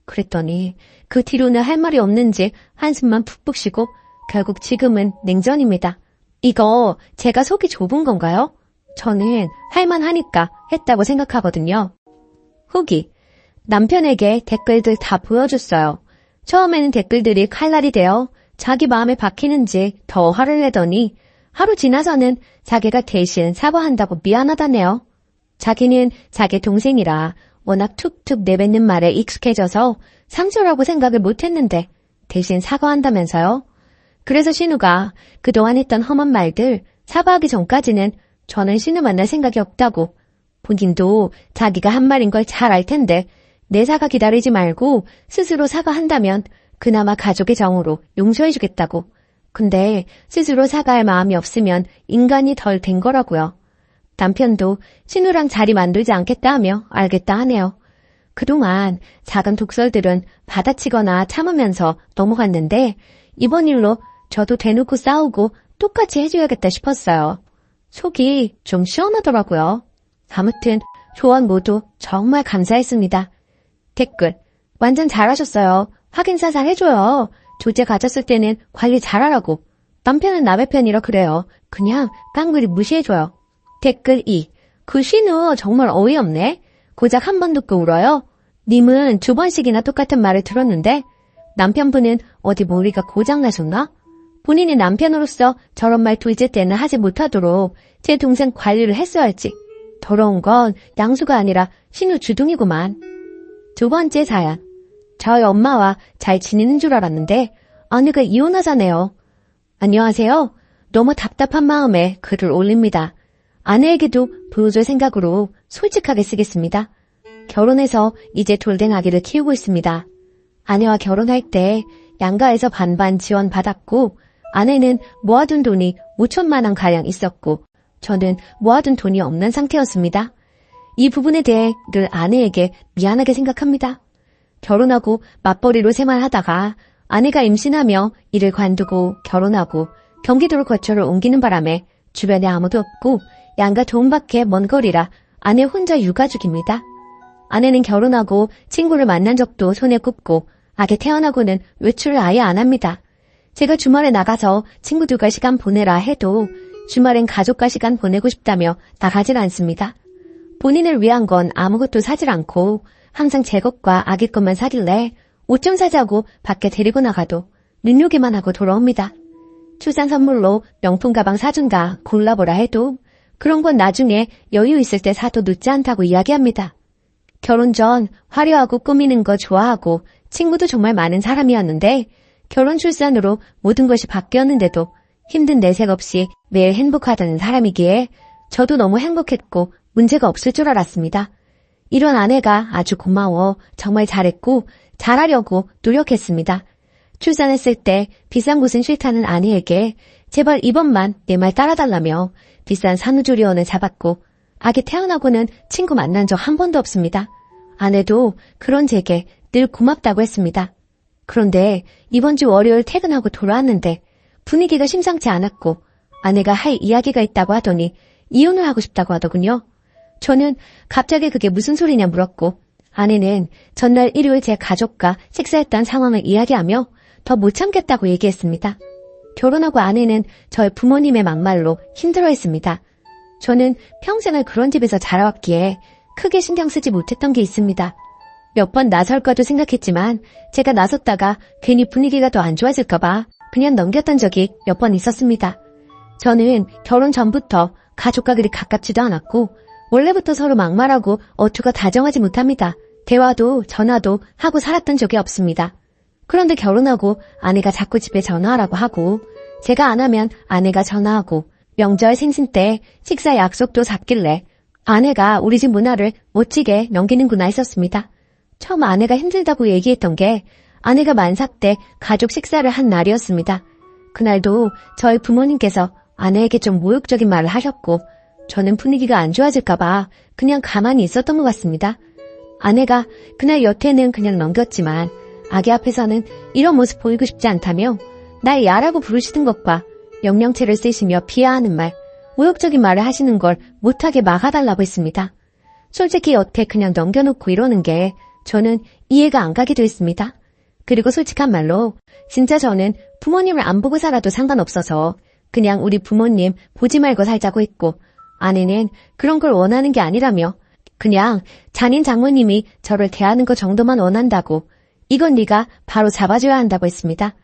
그랬더니 그 뒤로는 할 말이 없는지 한숨만 푹푹 쉬고 결국 지금은 냉전입니다. 이거 제가 속이 좁은 건가요? 저는 할만하니까 했다고 생각하거든요. 후기. 남편에게 댓글들 다 보여줬어요. 처음에는 댓글들이 칼날이 되어 자기 마음에 박히는지 더 화를 내더니 하루 지나서는 자기가 대신 사과한다고 미안하다네요. 자기는 자기 동생이라 워낙 툭툭 내뱉는 말에 익숙해져서 상처라고 생각을 못했는데 대신 사과한다면서요. 그래서 신우가 그동안 했던 험한 말들 사과하기 전까지는 저는 신우 만날 생각이 없다고, 본인도 자기가 한 말인 걸 잘 알 텐데 내 사과 기다리지 말고 스스로 사과한다면 그나마 가족의 정으로 용서해주겠다고. 근데 스스로 사과할 마음이 없으면 인간이 덜 된 거라고요. 남편도 신우랑 자리 만들지 않겠다 하며 알겠다 하네요. 그동안 작은 독설들은 받아치거나 참으면서 넘어갔는데 이번 일로 저도 대놓고 싸우고 똑같이 해줘야겠다 싶었어요. 속이 좀 시원하더라고요. 아무튼 조언 모두 정말 감사했습니다. 댓글. 완전 잘하셨어요. 확인사살 해줘요. 조제 가졌을 때는 관리 잘하라고. 남편은 남의 편이라 그래요. 그냥 깡그리 무시해줘요. 댓글 2. 그 신우 정말 어이없네. 고작 한 번 듣고 울어요. 님은 2번씩이나 똑같은 말을 들었는데 남편분은 어디 머리가 고장나셨나? 본인이 남편으로서 저런 말 둘째 때는 하지 못하도록 제 동생 관리를 했어야 할지. 더러운 건 양수가 아니라 신우 주둥이구만. 2번째 사연. 저희 엄마와 잘 지내는 줄 알았는데 아내가 이혼하자네요. 안녕하세요. 너무 답답한 마음에 글을 올립니다. 아내에게도 보여줄 생각으로 솔직하게 쓰겠습니다. 결혼해서 이제 돌된 아기를 키우고 있습니다. 아내와 결혼할 때 양가에서 반반 지원 받았고 아내는 모아둔 돈이 5천만 원 가량 있었고 저는 모아둔 돈이 없는 상태였습니다. 이 부분에 대해 늘 아내에게 미안하게 생각합니다. 결혼하고 맞벌이로 생활하다가 아내가 임신하며 일을 관두고 결혼하고 경기도로 거처를 옮기는 바람에 주변에 아무도 없고 양가 도움밖에 먼 거리라 아내 혼자 육아중입니다. 아내는 결혼하고 친구를 만난 적도 손에 꼽고 아기 태어나고는 외출을 아예 안 합니다. 제가 주말에 나가서 친구들과 시간 보내라 해도 주말엔 가족과 시간 보내고 싶다며 나가질 않습니다. 본인을 위한 건 아무것도 사질 않고 항상 제 것과 아기 것만 사길래 옷 좀 사자고 밖에 데리고 나가도 눈요기만 하고 돌아옵니다. 출산 선물로 명품 가방 사준다 골라보라 해도 그런 건 나중에 여유 있을 때 사도 늦지 않다고 이야기합니다. 결혼 전 화려하고 꾸미는 거 좋아하고 친구도 정말 많은 사람이었는데 결혼 출산으로 모든 것이 바뀌었는데도 힘든 내색 없이 매일 행복하다는 사람이기에 저도 너무 행복했고 문제가 없을 줄 알았습니다. 이런 아내가 아주 고마워 정말 잘했고 잘하려고 노력했습니다. 출산했을 때 비싼 곳은 싫다는 아내에게 제발 이번만 내 말 따라달라며 비싼 산후조리원을 잡았고 아기 태어나고는 친구 만난 적 한 번도 없습니다. 아내도 그런 제게 늘 고맙다고 했습니다. 그런데 이번 주 월요일 퇴근하고 돌아왔는데 분위기가 심상치 않았고 아내가 할 이야기가 있다고 하더니 이혼을 하고 싶다고 하더군요. 저는 갑자기 그게 무슨 소리냐 물었고 아내는 전날 일요일 제 가족과 식사했던 상황을 이야기하며 더 못 참겠다고 얘기했습니다. 결혼하고 아내는 저희 부모님의 막말로 힘들어했습니다. 저는 평생을 그런 집에서 자라왔기에 크게 신경 쓰지 못했던 게 있습니다. 몇 번 나설까도 생각했지만 제가 나섰다가 괜히 분위기가 더 안 좋아질까봐 그냥 넘겼던 적이 몇 번 있었습니다. 저는 결혼 전부터 가족과 그리 가깝지도 않았고 원래부터 서로 막말하고 어투가 다정하지 못합니다. 대화도 전화도 하고 살았던 적이 없습니다. 그런데 결혼하고 아내가 자꾸 집에 전화하라고 하고 제가 안 하면 아내가 전화하고 명절 생신 때 식사 약속도 잡길래 아내가 우리 집 문화를 멋지게 넘기는구나 했었습니다. 처음 아내가 힘들다고 얘기했던 게 아내가 만삭 때 가족 식사를 한 날이었습니다. 그날도 저희 부모님께서 아내에게 좀 모욕적인 말을 하셨고 저는 분위기가 안 좋아질까봐 그냥 가만히 있었던 것 같습니다. 아내가 그날 여태는 그냥 넘겼지만 아기 앞에서는 이런 모습 보이고 싶지 않다며 날 야라고 부르시는 것과 명령체를 쓰시며 비하하는 말, 모욕적인 말을 하시는 걸 못하게 막아달라고 했습니다. 솔직히 여태 그냥 넘겨놓고 이러는 게 저는 이해가 안 가기도 했습니다. 그리고 솔직한 말로 진짜 저는 부모님을 안 보고 살아도 상관없어서 그냥 우리 부모님 보지 말고 살자고 했고 아내는 그런 걸 원하는 게 아니라며 그냥 잔인 장모님이 저를 대하는 것 정도만 원한다고 이건 네가 바로 잡아줘야 한다고 했습니다.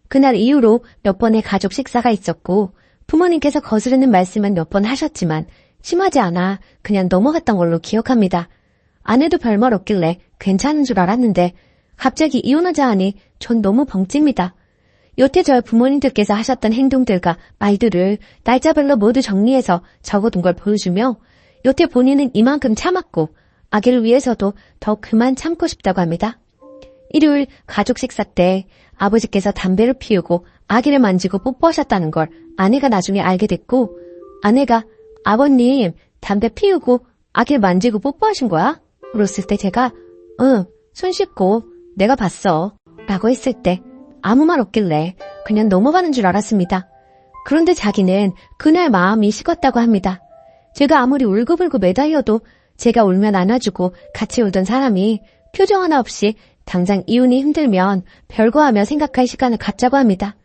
그날 이후로 몇 번의 가족 식사가 있었고 부모님께서 거스르는 말씀은 몇 번 하셨지만 심하지 않아 그냥 넘어갔던 걸로 기억합니다. 아내도 별말 없길래 괜찮은 줄 알았는데 갑자기 이혼하자 하니 전 너무 벙찝니다. 여태 저희 부모님들께서 하셨던 행동들과 말들을 날짜별로 모두 정리해서 적어둔 걸 보여주며 여태 본인은 이만큼 참았고 아기를 위해서도 더 그만 참고 싶다고 합니다. 일요일 가족 식사 때 아버지께서 담배를 피우고 아기를 만지고 뽀뽀하셨다는 걸 아내가 나중에 알게 됐고 아내가 아버님 담배 피우고 아기를 만지고 뽀뽀하신 거야? 물었을 때 제가 응, 손 씻고 내가 봤어 라고 했을 때 아무 말 없길래 그냥 넘어가는 줄 알았습니다. 그런데 자기는 그날 마음이 식었다고 합니다. 제가 아무리 울고불고 매달려도 제가 울면 안아주고 같이 울던 사람이 표정 하나 없이 당장 이혼이 힘들면 별거하며 생각할 시간을 갖자고 합니다.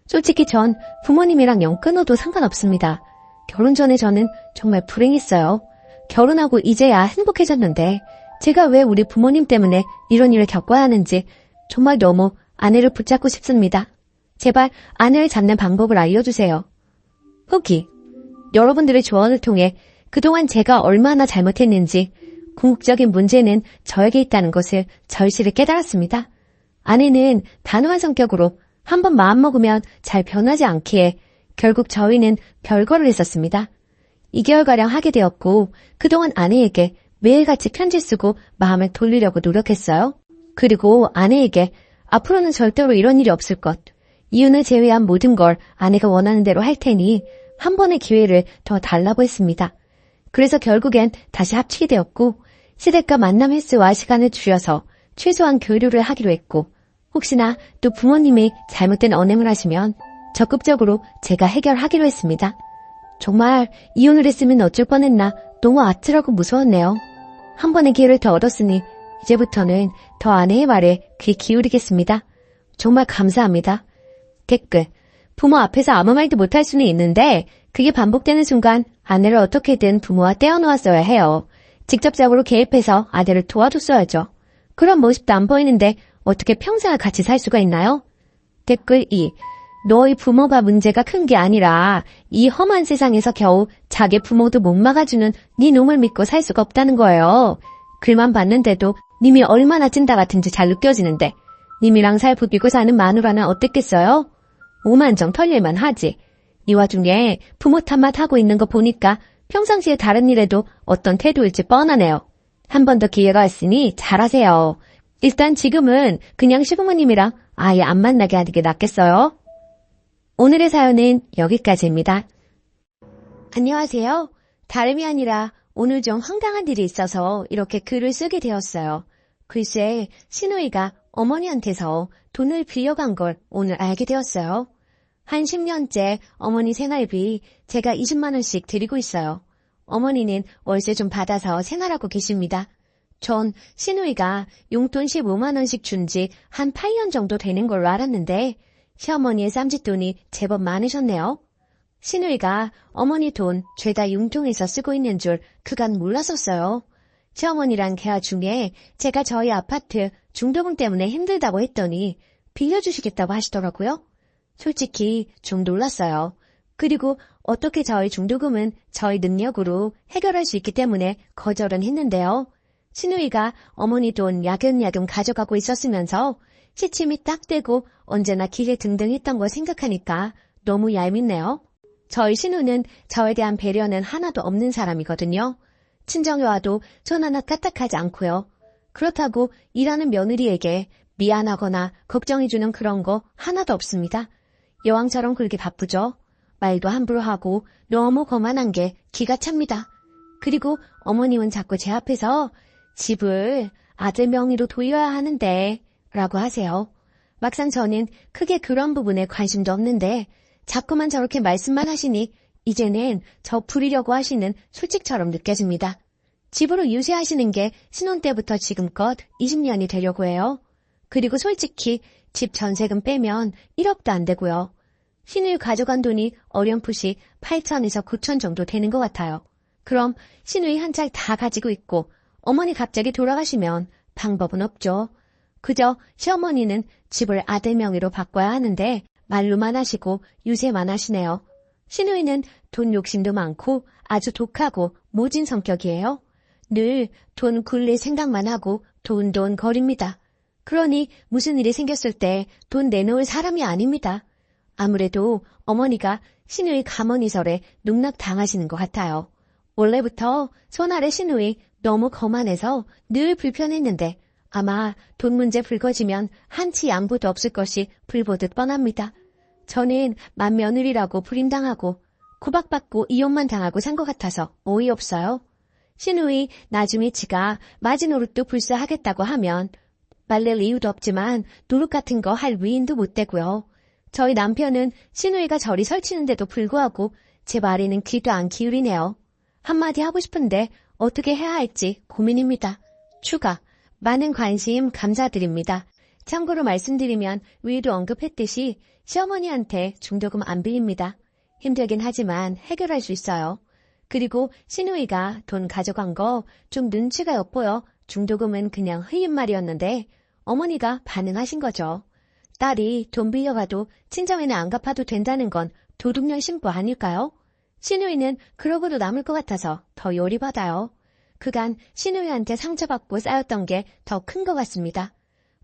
솔직히 전 부모님이랑 영 끊어도 상관없습니다. 결혼 전에 저는 정말 불행했어요. 결혼하고 이제야 행복해졌는데 제가 왜 우리 부모님 때문에 이런 일을 겪어야 하는지 정말 너무 아내를 붙잡고 싶습니다. 제발 아내를 잡는 방법을 알려주세요. 후기. 여러분들의 조언을 통해 그동안 제가 얼마나 잘못했는지 궁극적인 문제는 저에게 있다는 것을 절실히 깨달았습니다. 아내는 단호한 성격으로 한번 마음먹으면 잘 변하지 않기에 결국 저희는 별거를 했었습니다. 2개월가량 하게 되었고 그동안 아내에게 매일같이 편지 쓰고 마음을 돌리려고 노력했어요. 그리고 아내에게 앞으로는 절대로 이런 일이 없을 것, 이혼을 제외한 모든 걸 아내가 원하는 대로 할 테니 한 번의 기회를 더 달라고 했습니다. 그래서 결국엔 다시 합치게 되었고 시댁과 만남 횟수와 시간을 줄여서 최소한 교류를 하기로 했고 혹시나 또 부모님이 잘못된 언행을 하시면 적극적으로 제가 해결하기로 했습니다. 정말 이혼을 했으면 어쩔 뻔했나 너무 아찔하고 무서웠네요. 한 번의 기회를 더 얻었으니 이제부터는 더 아내의 말에 귀 기울이겠습니다. 정말 감사합니다. 댓글. 부모 앞에서 아무 말도 못할 수는 있는데 그게 반복되는 순간 아내를 어떻게든 부모와 떼어놓았어야 해요. 직접적으로 개입해서 아내를 도와줬어야죠. 그런 모습도 안 보이는데 어떻게 평생을 같이 살 수가 있나요? 댓글 2. 너희 부모가 문제가 큰 게 아니라 이 험한 세상에서 겨우 자기 부모도 못 막아주는 네 놈을 믿고 살 수가 없다는 거예요. 글만 봤는데도 님이 얼마나 찐따 같은지 잘 느껴지는데 님이랑 살 부비고 사는 마누라는 어땠겠어요? 오만정 털릴만 하지. 이 와중에 부모 탓만 하고 있는 거 보니까 평상시에 다른 일에도 어떤 태도일지 뻔하네요. 한 번 더 기회가 있으니 잘하세요. 일단 지금은 그냥 시부모님이랑 아예 안 만나게 하는 게 낫겠어요? 오늘의 사연은 여기까지입니다. 안녕하세요. 다름이 아니라 오늘 좀 황당한 일이 있어서 이렇게 글을 쓰게 되었어요. 글쎄 시누이가 어머니한테서 돈을 빌려간 걸 오늘 알게 되었어요. 한 10년째 어머니 생활비 제가 20만 원씩 드리고 있어요. 어머니는 월세 좀 받아서 생활하고 계십니다. 전 시누이가 용돈 15만 원씩 준 지 한 8년 정도 되는 걸로 알았는데 시어머니의 쌈짓돈이 제법 많으셨네요. 시누이가 어머니 돈 죄다 융통해서 쓰고 있는 줄 그간 몰랐었어요. 시어머니랑 대화 중에 제가 저희 아파트 중도금 때문에 힘들다고 했더니 빌려주시겠다고 하시더라고요. 솔직히 좀 놀랐어요. 그리고 어떻게 저희 중도금은 저희 능력으로 해결할 수 있기 때문에 거절은 했는데요. 시누이가 어머니 돈 야금야금 가져가고 있었으면서 시침이 딱 떼고 언제나 기계 등등했던 거 생각하니까 너무 얄밉네요. 저희 시누는 저에 대한 배려는 하나도 없는 사람이거든요. 친정에 와도 손 하나 까딱하지 않고요. 그렇다고 일하는 며느리에게 미안하거나 걱정해주는 그런 거 하나도 없습니다. 여왕처럼 그렇게 바쁘죠. 말도 함부로 하고 너무 거만한 게 기가 찹니다. 그리고 어머님은 자꾸 제 앞에서 집을 아들 명의로 돌려야 하는데 라고 하세요. 막상 저는 크게 그런 부분에 관심도 없는데 자꾸만 저렇게 말씀만 하시니 이제는 저 부리려고 하시는 술집처럼 느껴집니다. 집으로 유세하시는 게 신혼 때부터 지금껏 20년이 되려고 해요. 그리고 솔직히 집 전세금 빼면 1억도 안 되고요. 시누이 가져간 돈이 어렴풋이 8천에서 9천 정도 되는 것 같아요. 그럼 시누이 한 차 다 가지고 있고 어머니 갑자기 돌아가시면 방법은 없죠. 그저 시어머니는 집을 아들 명의로 바꿔야 하는데 말로만 하시고 유세만 하시네요. 시누이는 돈 욕심도 많고 아주 독하고 모진 성격이에요. 늘 돈 굴릴 생각만 하고 돈 거립니다. 그러니 무슨 일이 생겼을 때 돈 내놓을 사람이 아닙니다. 아무래도 어머니가 시누이 가머니설에 농락당하시는 것 같아요. 원래부터 손아래 시누이 너무 거만해서 늘 불편했는데 아마 돈 문제 불거지면 한치 양보도 없을 것이 불보듯 뻔합니다. 저는 맏며느리라고 불임당하고 구박받고 이혼만 당하고 산 것 같아서 어이없어요. 시누이 나중에 지가 마지노릇도 불사하겠다고 하면 말릴 이유도 없지만 노릇 같은 거 할 위인도 못 되고요. 저희 남편은 시누이가 저리 설치는데도 불구하고 제 말에는 귀도 안 기울이네요. 한마디 하고 싶은데 어떻게 해야 할지 고민입니다. 추가, 많은 관심 감사드립니다. 참고로 말씀드리면 위에도 언급했듯이 시어머니한테 중도금 안 빌립니다. 힘들긴 하지만 해결할 수 있어요. 그리고 시누이가 돈 가져간 거 좀 눈치가 엿보여 중도금은 그냥 흐인 말이었는데 어머니가 반응하신 거죠. 딸이 돈 빌려가도 친정에는 안 갚아도 된다는 건 도둑년 신부 아닐까요? 시누이는 그러고도 남을 것 같아서 더 열이받아요. 그간 시누이한테 상처받고 쌓였던 게 더 큰 것 같습니다.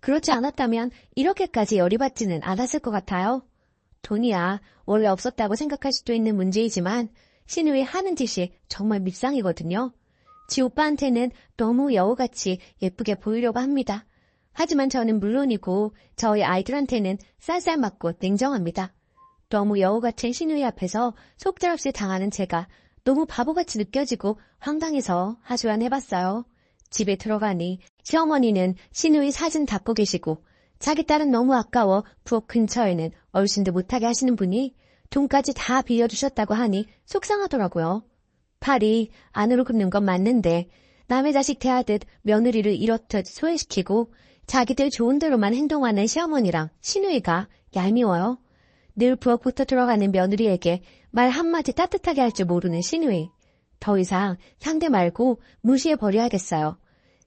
그렇지 않았다면 이렇게까지 열이받지는 않았을 것 같아요. 돈이야 원래 없었다고 생각할 수도 있는 문제이지만 시누이 하는 짓이 정말 밉상이거든요. 지 오빠한테는 너무 여우같이 예쁘게 보이려고 합니다. 하지만 저는 물론이고 저희 아이들한테는 쌀쌀 맞고 냉정합니다. 너무 여우 같은 시누이 앞에서 속절없이 당하는 제가 너무 바보같이 느껴지고 황당해서 하소연해봤어요. 집에 들어가니 시어머니는 시누이 사진 닦고 계시고 자기 딸은 너무 아까워 부엌 근처에는 얼씬도 못하게 하시는 분이 돈까지 다 빌려주셨다고 하니 속상하더라고요. 팔이 안으로 굽는 건 맞는데 남의 자식 대하듯 며느리를 이렇듯 소외시키고 자기들 좋은 대로만 행동하는 시어머니랑 시누이가 얄미워요. 늘 부엌부터 들어가는 며느리에게 말 한마디 따뜻하게 할 줄 모르는 시누이. 더 이상 상대 말고 무시해버려야겠어요.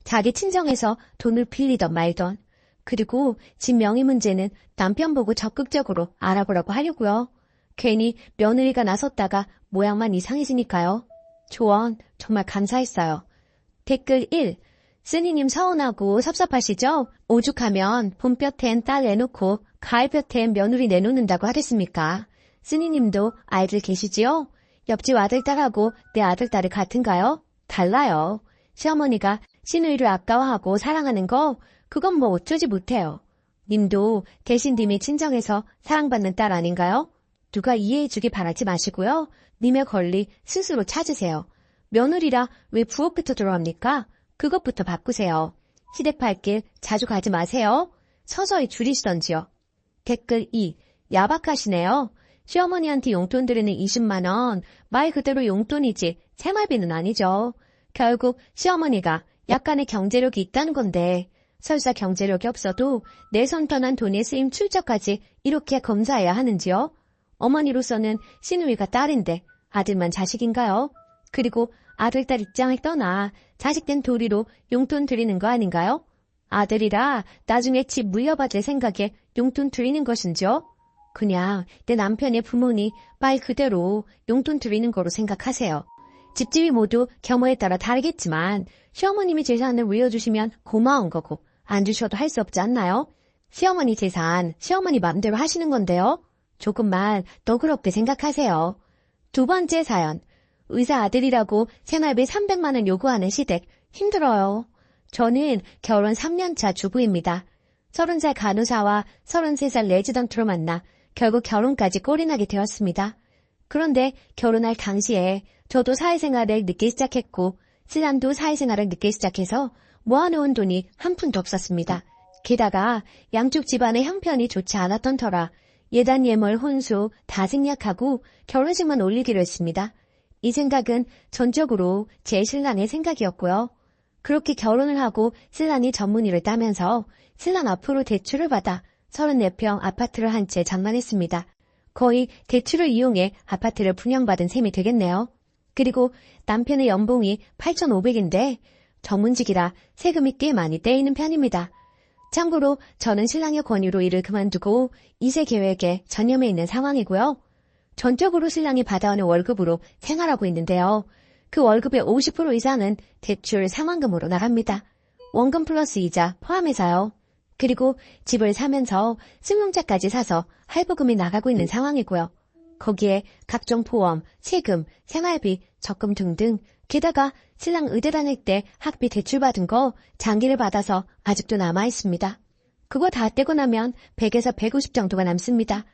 자기 친정에서 돈을 빌리던 말던. 그리고 집 명의 문제는 남편 보고 적극적으로 알아보라고 하려고요. 괜히 며느리가 나섰다가 모양만 이상해지니까요. 조언 정말 감사했어요. 댓글 1. 쓰니님 서운하고 섭섭하시죠? 오죽하면 봄볕엔 딸 내놓고 가을볕엔 며느리 내놓는다고 하겠습니까? 쓰니님도 아이들 계시지요? 옆집 아들딸하고 내 아들딸이 같은가요? 달라요. 시어머니가 시누이를 아까워하고 사랑하는 거 그건 뭐 어쩌지 못해요. 님도 계신 님이 친정에서 사랑받는 딸 아닌가요? 누가 이해해주기 바라지 마시고요. 님의 권리 스스로 찾으세요. 며느리라 왜 부엌부터 들어갑니까? 그것부터 바꾸세요. 시댁팔길 자주 가지 마세요. 서서히 줄이시던지요. 댓글 2. 야박하시네요. 시어머니한테 용돈 드리는 20만 원, 말 그대로 용돈이지 생활비는 아니죠. 결국 시어머니가 약간의 경제력이 있다는 건데 설사 경제력이 없어도 내 손 떠난 돈의 쓰임 출처까지 이렇게 검사해야 하는지요? 어머니로서는 시누이가 딸인데 아들만 자식인가요? 그리고 아들, 딸 입장을 떠나 자식된 도리로 용돈 드리는 거 아닌가요? 아들이라 나중에 집 물려받을 생각에 용돈 드리는 것인지요? 그냥 내 남편의 부모니 말 그대로 용돈 드리는 거로 생각하세요. 집집이 모두 규모에 따라 다르겠지만 시어머님이 재산을 물려주시면 고마운 거고 안 주셔도 할 수 없지 않나요? 시어머니 재산, 시어머니 마음대로 하시는 건데요. 조금만 너그럽게 생각하세요. 두 번째 사연. 의사 아들이라고 생활비 300만 원 요구하는 시댁 힘들어요. 저는 결혼 3년차 주부입니다. 30살 간호사와 33살 레지던트로 만나 결국 결혼까지 꼴이나게 되었습니다. 그런데 결혼할 당시에 저도 사회생활을 늦게 시작했고 신랑도 사회생활을 늦게 시작해서 모아놓은 돈이 한 푼도 없었습니다. 게다가 양쪽 집안의 형편이 좋지 않았던 터라 예단 예물 혼수 다 생략하고 결혼식만 올리기로 했습니다. 이 생각은 전적으로 제 신랑의 생각이었고요. 그렇게 결혼을 하고 신랑이 전문의를 따면서 신랑 앞으로 대출을 받아 34평 아파트를 한 채 장만했습니다. 거의 대출을 이용해 아파트를 분양받은 셈이 되겠네요. 그리고 남편의 연봉이 8,500인데 전문직이라 세금이 꽤 많이 떼이는 편입니다. 참고로 저는 신랑의 권유로 일을 그만두고 2세 계획에 전념해 있는 상황이고요. 전적으로 신랑이 받아오는 월급으로 생활하고 있는데요. 그 월급의 50% 이상은 대출 상환금으로 나갑니다. 원금 플러스 이자 포함해서요. 그리고 집을 사면서 승용차까지 사서 할부금이 나가고 있는 상황이고요. 거기에 각종 보험, 세금, 생활비, 적금 등등 게다가 신랑 의대 다닐 때 학비 대출받은 거 장기를 받아서 아직도 남아있습니다. 그거 다 떼고 나면 100에서 150 정도가 남습니다.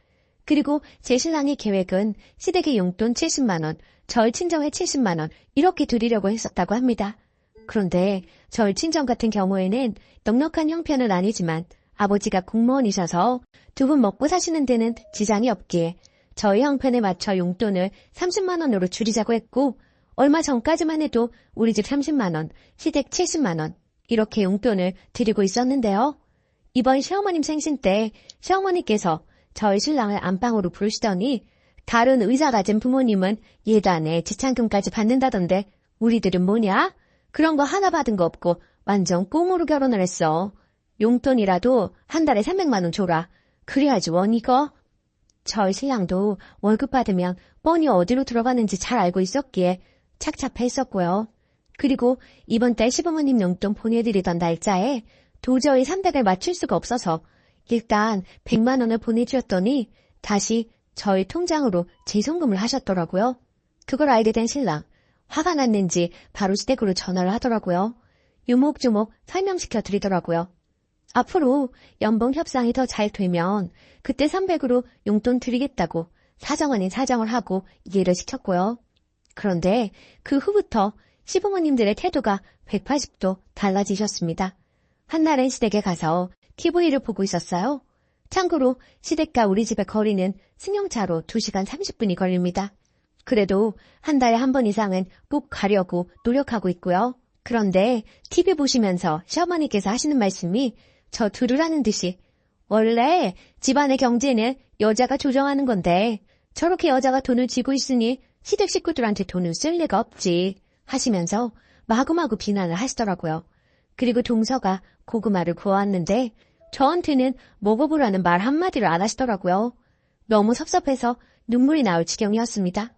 그리고 제 신랑의 계획은 시댁의 용돈 70만 원, 절 친정에 70만 원 이렇게 드리려고 했었다고 합니다. 그런데 절 친정 같은 경우에는 넉넉한 형편은 아니지만 아버지가 공무원이셔서 두 분 먹고 사시는 데는 지장이 없기에 저희 형편에 맞춰 용돈을 30만 원으로 줄이자고 했고 얼마 전까지만 해도 우리 집 30만 원, 시댁 70만 원 이렇게 용돈을 드리고 있었는데요. 이번 시어머님 생신 때 시어머니께서 저희 신랑을 안방으로 부르시더니 다른 의사 가진 부모님은 예단에 지참금까지 받는다던데 우리들은 뭐냐? 그런 거 하나 받은 거 없고 완전 꽁으로 결혼을 했어. 용돈이라도 한 달에 300만 원 줘라. 그래야지 원 이거. 저희 신랑도 월급 받으면 뻔히 어디로 들어가는지 잘 알고 있었기에 착잡했었고요. 그리고 이번 달 시부모님 용돈 보내드리던 날짜에 도저히 300을 맞출 수가 없어서 일단 100만 원을 보내주었더니 다시 저희 통장으로 재송금을 하셨더라고요. 그걸 알게 된 신랑. 화가 났는지 바로 시댁으로 전화를 하더라고요. 유목조목 설명시켜 드리더라고요. 앞으로 연봉 협상이 더 잘 되면 그때 300으로 용돈 드리겠다고 사정 아닌 사정을 하고 이해를 시켰고요. 그런데 그 후부터 시부모님들의 태도가 180도 달라지셨습니다. 한날은 시댁에 가서 TV를 보고 있었어요. 참고로 시댁과 우리 집의 거리는 승용차로 2시간 30분이 걸립니다. 그래도 한 달에 한 번 이상은 꼭 가려고 노력하고 있고요. 그런데 TV 보시면서 시어머니께서 하시는 말씀이 저 들으라는 듯이 원래 집안의 경제는 여자가 조정하는 건데 저렇게 여자가 돈을 쥐고 있으니 시댁 식구들한테 돈을 쓸 리가 없지 하시면서 마구마구 비난을 하시더라고요. 그리고 동서가 고구마를 구워왔는데 저한테는 먹어보라는 말 한마디를 안 하시더라고요. 너무 섭섭해서 눈물이 나올 지경이었습니다.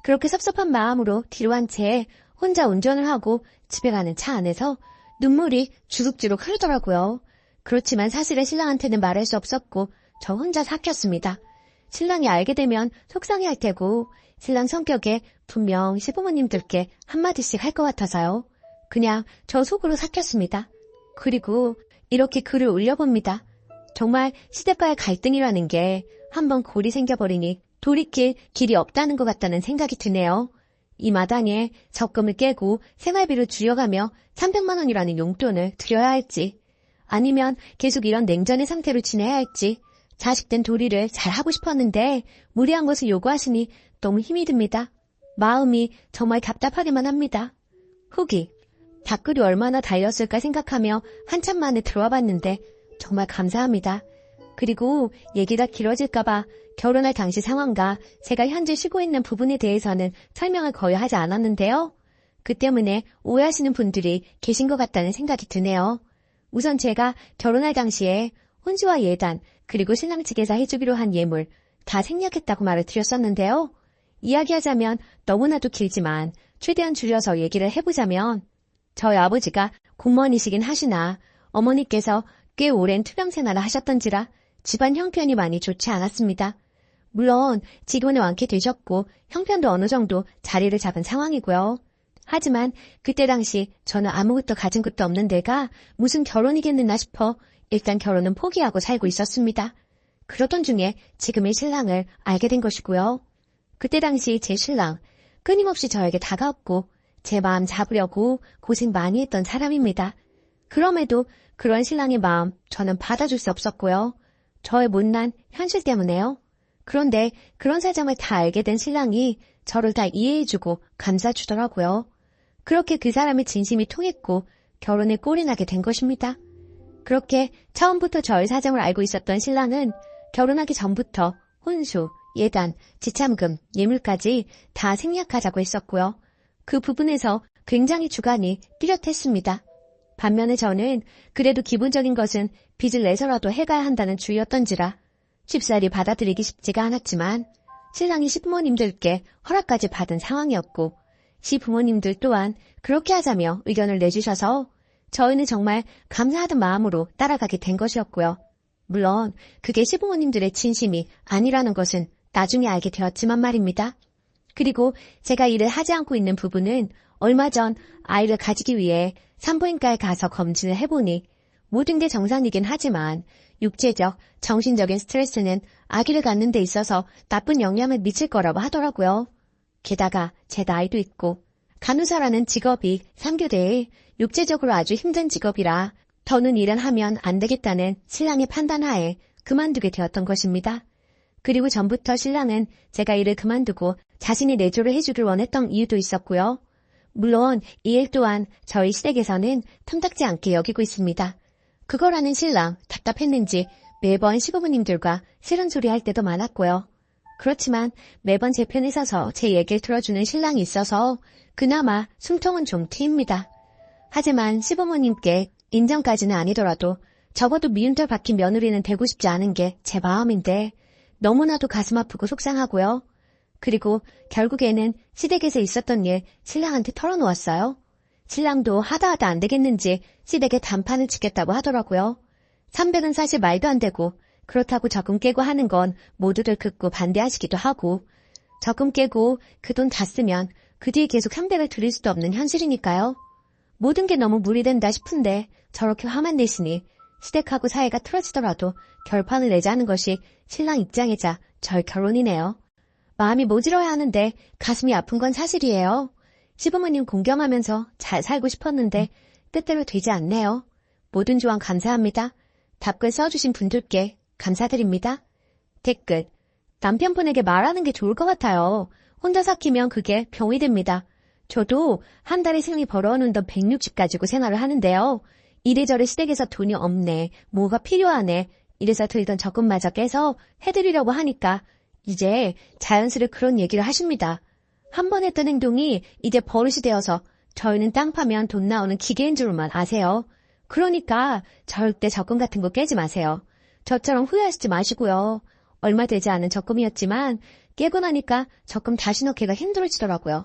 그렇게 섭섭한 마음으로 뒤로 한 채 혼자 운전을 하고 집에 가는 차 안에서 눈물이 주룩주룩 흐르더라고요. 그렇지만 사실은 신랑한테는 말할 수 없었고 저 혼자 삭혔습니다. 신랑이 알게 되면 속상해할 테고 신랑 성격에 분명 시부모님들께 한마디씩 할 것 같아서요. 그냥 저 속으로 삭혔습니다. 그리고 이렇게 글을 올려봅니다. 정말 시댁과의 갈등이라는 게 한번 골이 생겨버리니 돌이킬 길이 없다는 것 같다는 생각이 드네요. 이 마당에 적금을 깨고 생활비를 줄여가며 300만 원이라는 용돈을 드려야 할지 아니면 계속 이런 냉전의 상태로 지내야 할지 자식된 도리를 잘하고 싶었는데 무리한 것을 요구하시니 너무 힘이 듭니다. 마음이 정말 답답하기만 합니다. 후기. 댓글이 얼마나 달렸을까 생각하며 한참 만에 들어와 봤는데 정말 감사합니다. 그리고 얘기가 길어질까봐 결혼할 당시 상황과 제가 현재 쉬고 있는 부분에 대해서는 설명을 거의 하지 않았는데요. 그 때문에 오해하시는 분들이 계신 것 같다는 생각이 드네요. 우선 제가 결혼할 당시에 혼주와 예단 그리고 신랑 측에서 해주기로 한 예물 다 생략했다고 말을 드렸었는데요. 이야기하자면 너무나도 길지만 최대한 줄여서 얘기를 해보자면 저희 아버지가 공무원이시긴 하시나 어머니께서 꽤 오랜 투병 생활을 하셨던지라 집안 형편이 많이 좋지 않았습니다. 물론 지금은 완쾌되셨고 형편도 어느 정도 자리를 잡은 상황이고요. 하지만 그때 당시 저는 아무것도 가진 것도 없는 데가 무슨 결혼이겠느나 싶어 일단 결혼은 포기하고 살고 있었습니다. 그러던 중에 지금의 신랑을 알게 된 것이고요. 그때 당시 제 신랑 끊임없이 저에게 다가왔고 제 마음 잡으려고 고생 많이 했던 사람입니다. 그럼에도 그런 신랑의 마음 저는 받아줄 수 없었고요. 저의 못난 현실 때문에요. 그런데 그런 사정을 다 알게 된 신랑이 저를 다 이해해주고 감싸주더라고요. 그렇게 그 사람의 진심이 통했고 결혼에 꼴이 나게 된 것입니다. 그렇게 처음부터 저의 사정을 알고 있었던 신랑은 결혼하기 전부터 혼수, 예단, 지참금, 예물까지 다 생략하자고 했었고요. 그 부분에서 굉장히 주관이 뚜렷했습니다. 반면에 저는 그래도 기본적인 것은 빚을 내서라도 해가야 한다는 주의였던지라 쉽사리 받아들이기 쉽지가 않았지만 신랑이 시부모님들께 허락까지 받은 상황이었고 시부모님들 또한 그렇게 하자며 의견을 내주셔서 저희는 정말 감사하던 마음으로 따라가게 된 것이었고요. 물론 그게 시부모님들의 진심이 아니라는 것은 나중에 알게 되었지만 말입니다. 그리고 제가 일을 하지 않고 있는 부분은 얼마 전 아이를 가지기 위해 산부인과에 가서 검진을 해보니 모든 게 정상이긴 하지만 육체적, 정신적인 스트레스는 아기를 갖는 데 있어서 나쁜 영향을 미칠 거라고 하더라고요. 게다가 제 나이도 있고 간호사라는 직업이 3교대에 육체적으로 아주 힘든 직업이라 더는 일은 하면 안 되겠다는 신랑의 판단하에 그만두게 되었던 것입니다. 그리고 전부터 신랑은 제가 일을 그만두고 자신이 내조를 해주길 원했던 이유도 있었고요. 물론 이 일 또한 저희 시댁에서는 탐탁지 않게 여기고 있습니다. 그거라는 신랑 답답했는지 매번 시부모님들과 싫은 소리 할 때도 많았고요. 그렇지만 매번 제 편에 서서 제 얘기를 들어주는 신랑이 있어서 그나마 숨통은 좀 트입니다. 하지만 시부모님께 인정까지는 아니더라도 적어도 미운털 박힌 며느리는 되고 싶지 않은 게 제 마음인데 너무나도 가슴 아프고 속상하고요. 그리고 결국에는 시댁에서 있었던 일 신랑한테 털어놓았어요. 신랑도 하다 안 되겠는지 시댁에 단판을 치겠다고 하더라고요. 300은 사실 말도 안 되고 그렇다고 적금 깨고 하는 건 모두들 듣고 반대하시기도 하고 적금 깨고 그 돈 다 쓰면 그 뒤에 계속 300을 드릴 수도 없는 현실이니까요. 모든 게 너무 무리된다 싶은데 저렇게 화만 내시니 시댁하고 사이가 틀어지더라도 결판을 내자는 것이 신랑 입장이자 저의 결론이네요. 마음이 모질어야 하는데 가슴이 아픈 건 사실이에요. 시부모님 공경하면서 잘 살고 싶었는데 뜻대로 되지 않네요. 모든 조언 감사합니다. 답글 써주신 분들께 감사드립니다. 댓글. 남편분에게 말하는 게 좋을 것 같아요. 혼자 삭히면 그게 병이 됩니다. 저도 한 달에 생리 벌어오는 돈 160 가지고 생활을 하는데요. 이래저래 시댁에서 돈이 없네, 뭐가 필요하네, 이래서 들던 적금마저 깨서 해드리려고 하니까 이제 자연스레 그런 얘기를 하십니다. 한 번 했던 행동이 이제 버릇이 되어서 저희는 땅 파면 돈 나오는 기계인 줄만 아세요. 그러니까 절대 적금 같은 거 깨지 마세요. 저처럼 후회하시지 마시고요. 얼마 되지 않은 적금이었지만 깨고 나니까 적금 다시 넣기가 힘들어지더라고요.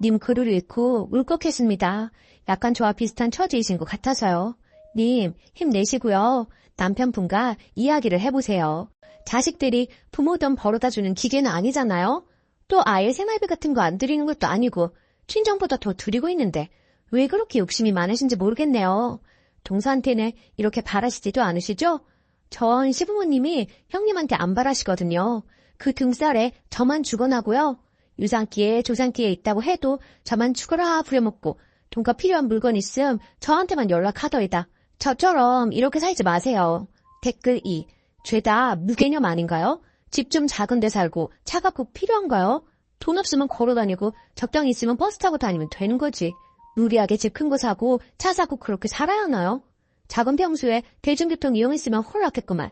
님 글을 읽고 울컥했습니다. 약간 저와 비슷한 처지이신 것 같아서요. 님 힘내시고요. 남편분과 이야기를 해보세요. 자식들이 부모 돈 벌어다주는 기계는 아니잖아요. 또 아예 생활비 같은 거 안 드리는 것도 아니고 친정보다 더 드리고 있는데 왜 그렇게 욕심이 많으신지 모르겠네요. 동서한테는 이렇게 바라시지도 않으시죠? 전 시부모님이 형님한테 안 바라시거든요. 그 등살에 저만 죽어나고요. 유산기에 조산기에 있다고 해도 저만 죽어라 부려먹고 돈과 필요한 물건 있음 저한테만 연락하더이다. 저처럼 이렇게 살지 마세요. 댓글 2. 죄다 무개념 아닌가요? 집 좀 작은 데 살고 차가 꼭 필요한가요? 돈 없으면 걸어다니고 적당히 있으면 버스 타고 다니면 되는 거지. 무리하게 집 큰 거 사고 차 사고 그렇게 살아야 하나요? 작은 평수에 대중교통 이용했으면 홀랐겠구만.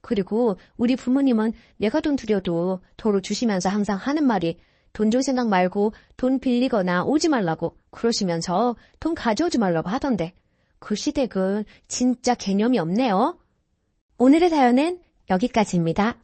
그리고 우리 부모님은 내가 돈 들여도 도로 주시면서 항상 하는 말이 돈 줄 생각 말고 돈 빌리거나 오지 말라고 그러시면서 돈 가져오지 말라고 하던데 그 시댁은 진짜 개념이 없네요. 오늘의 사연은 여기까지입니다.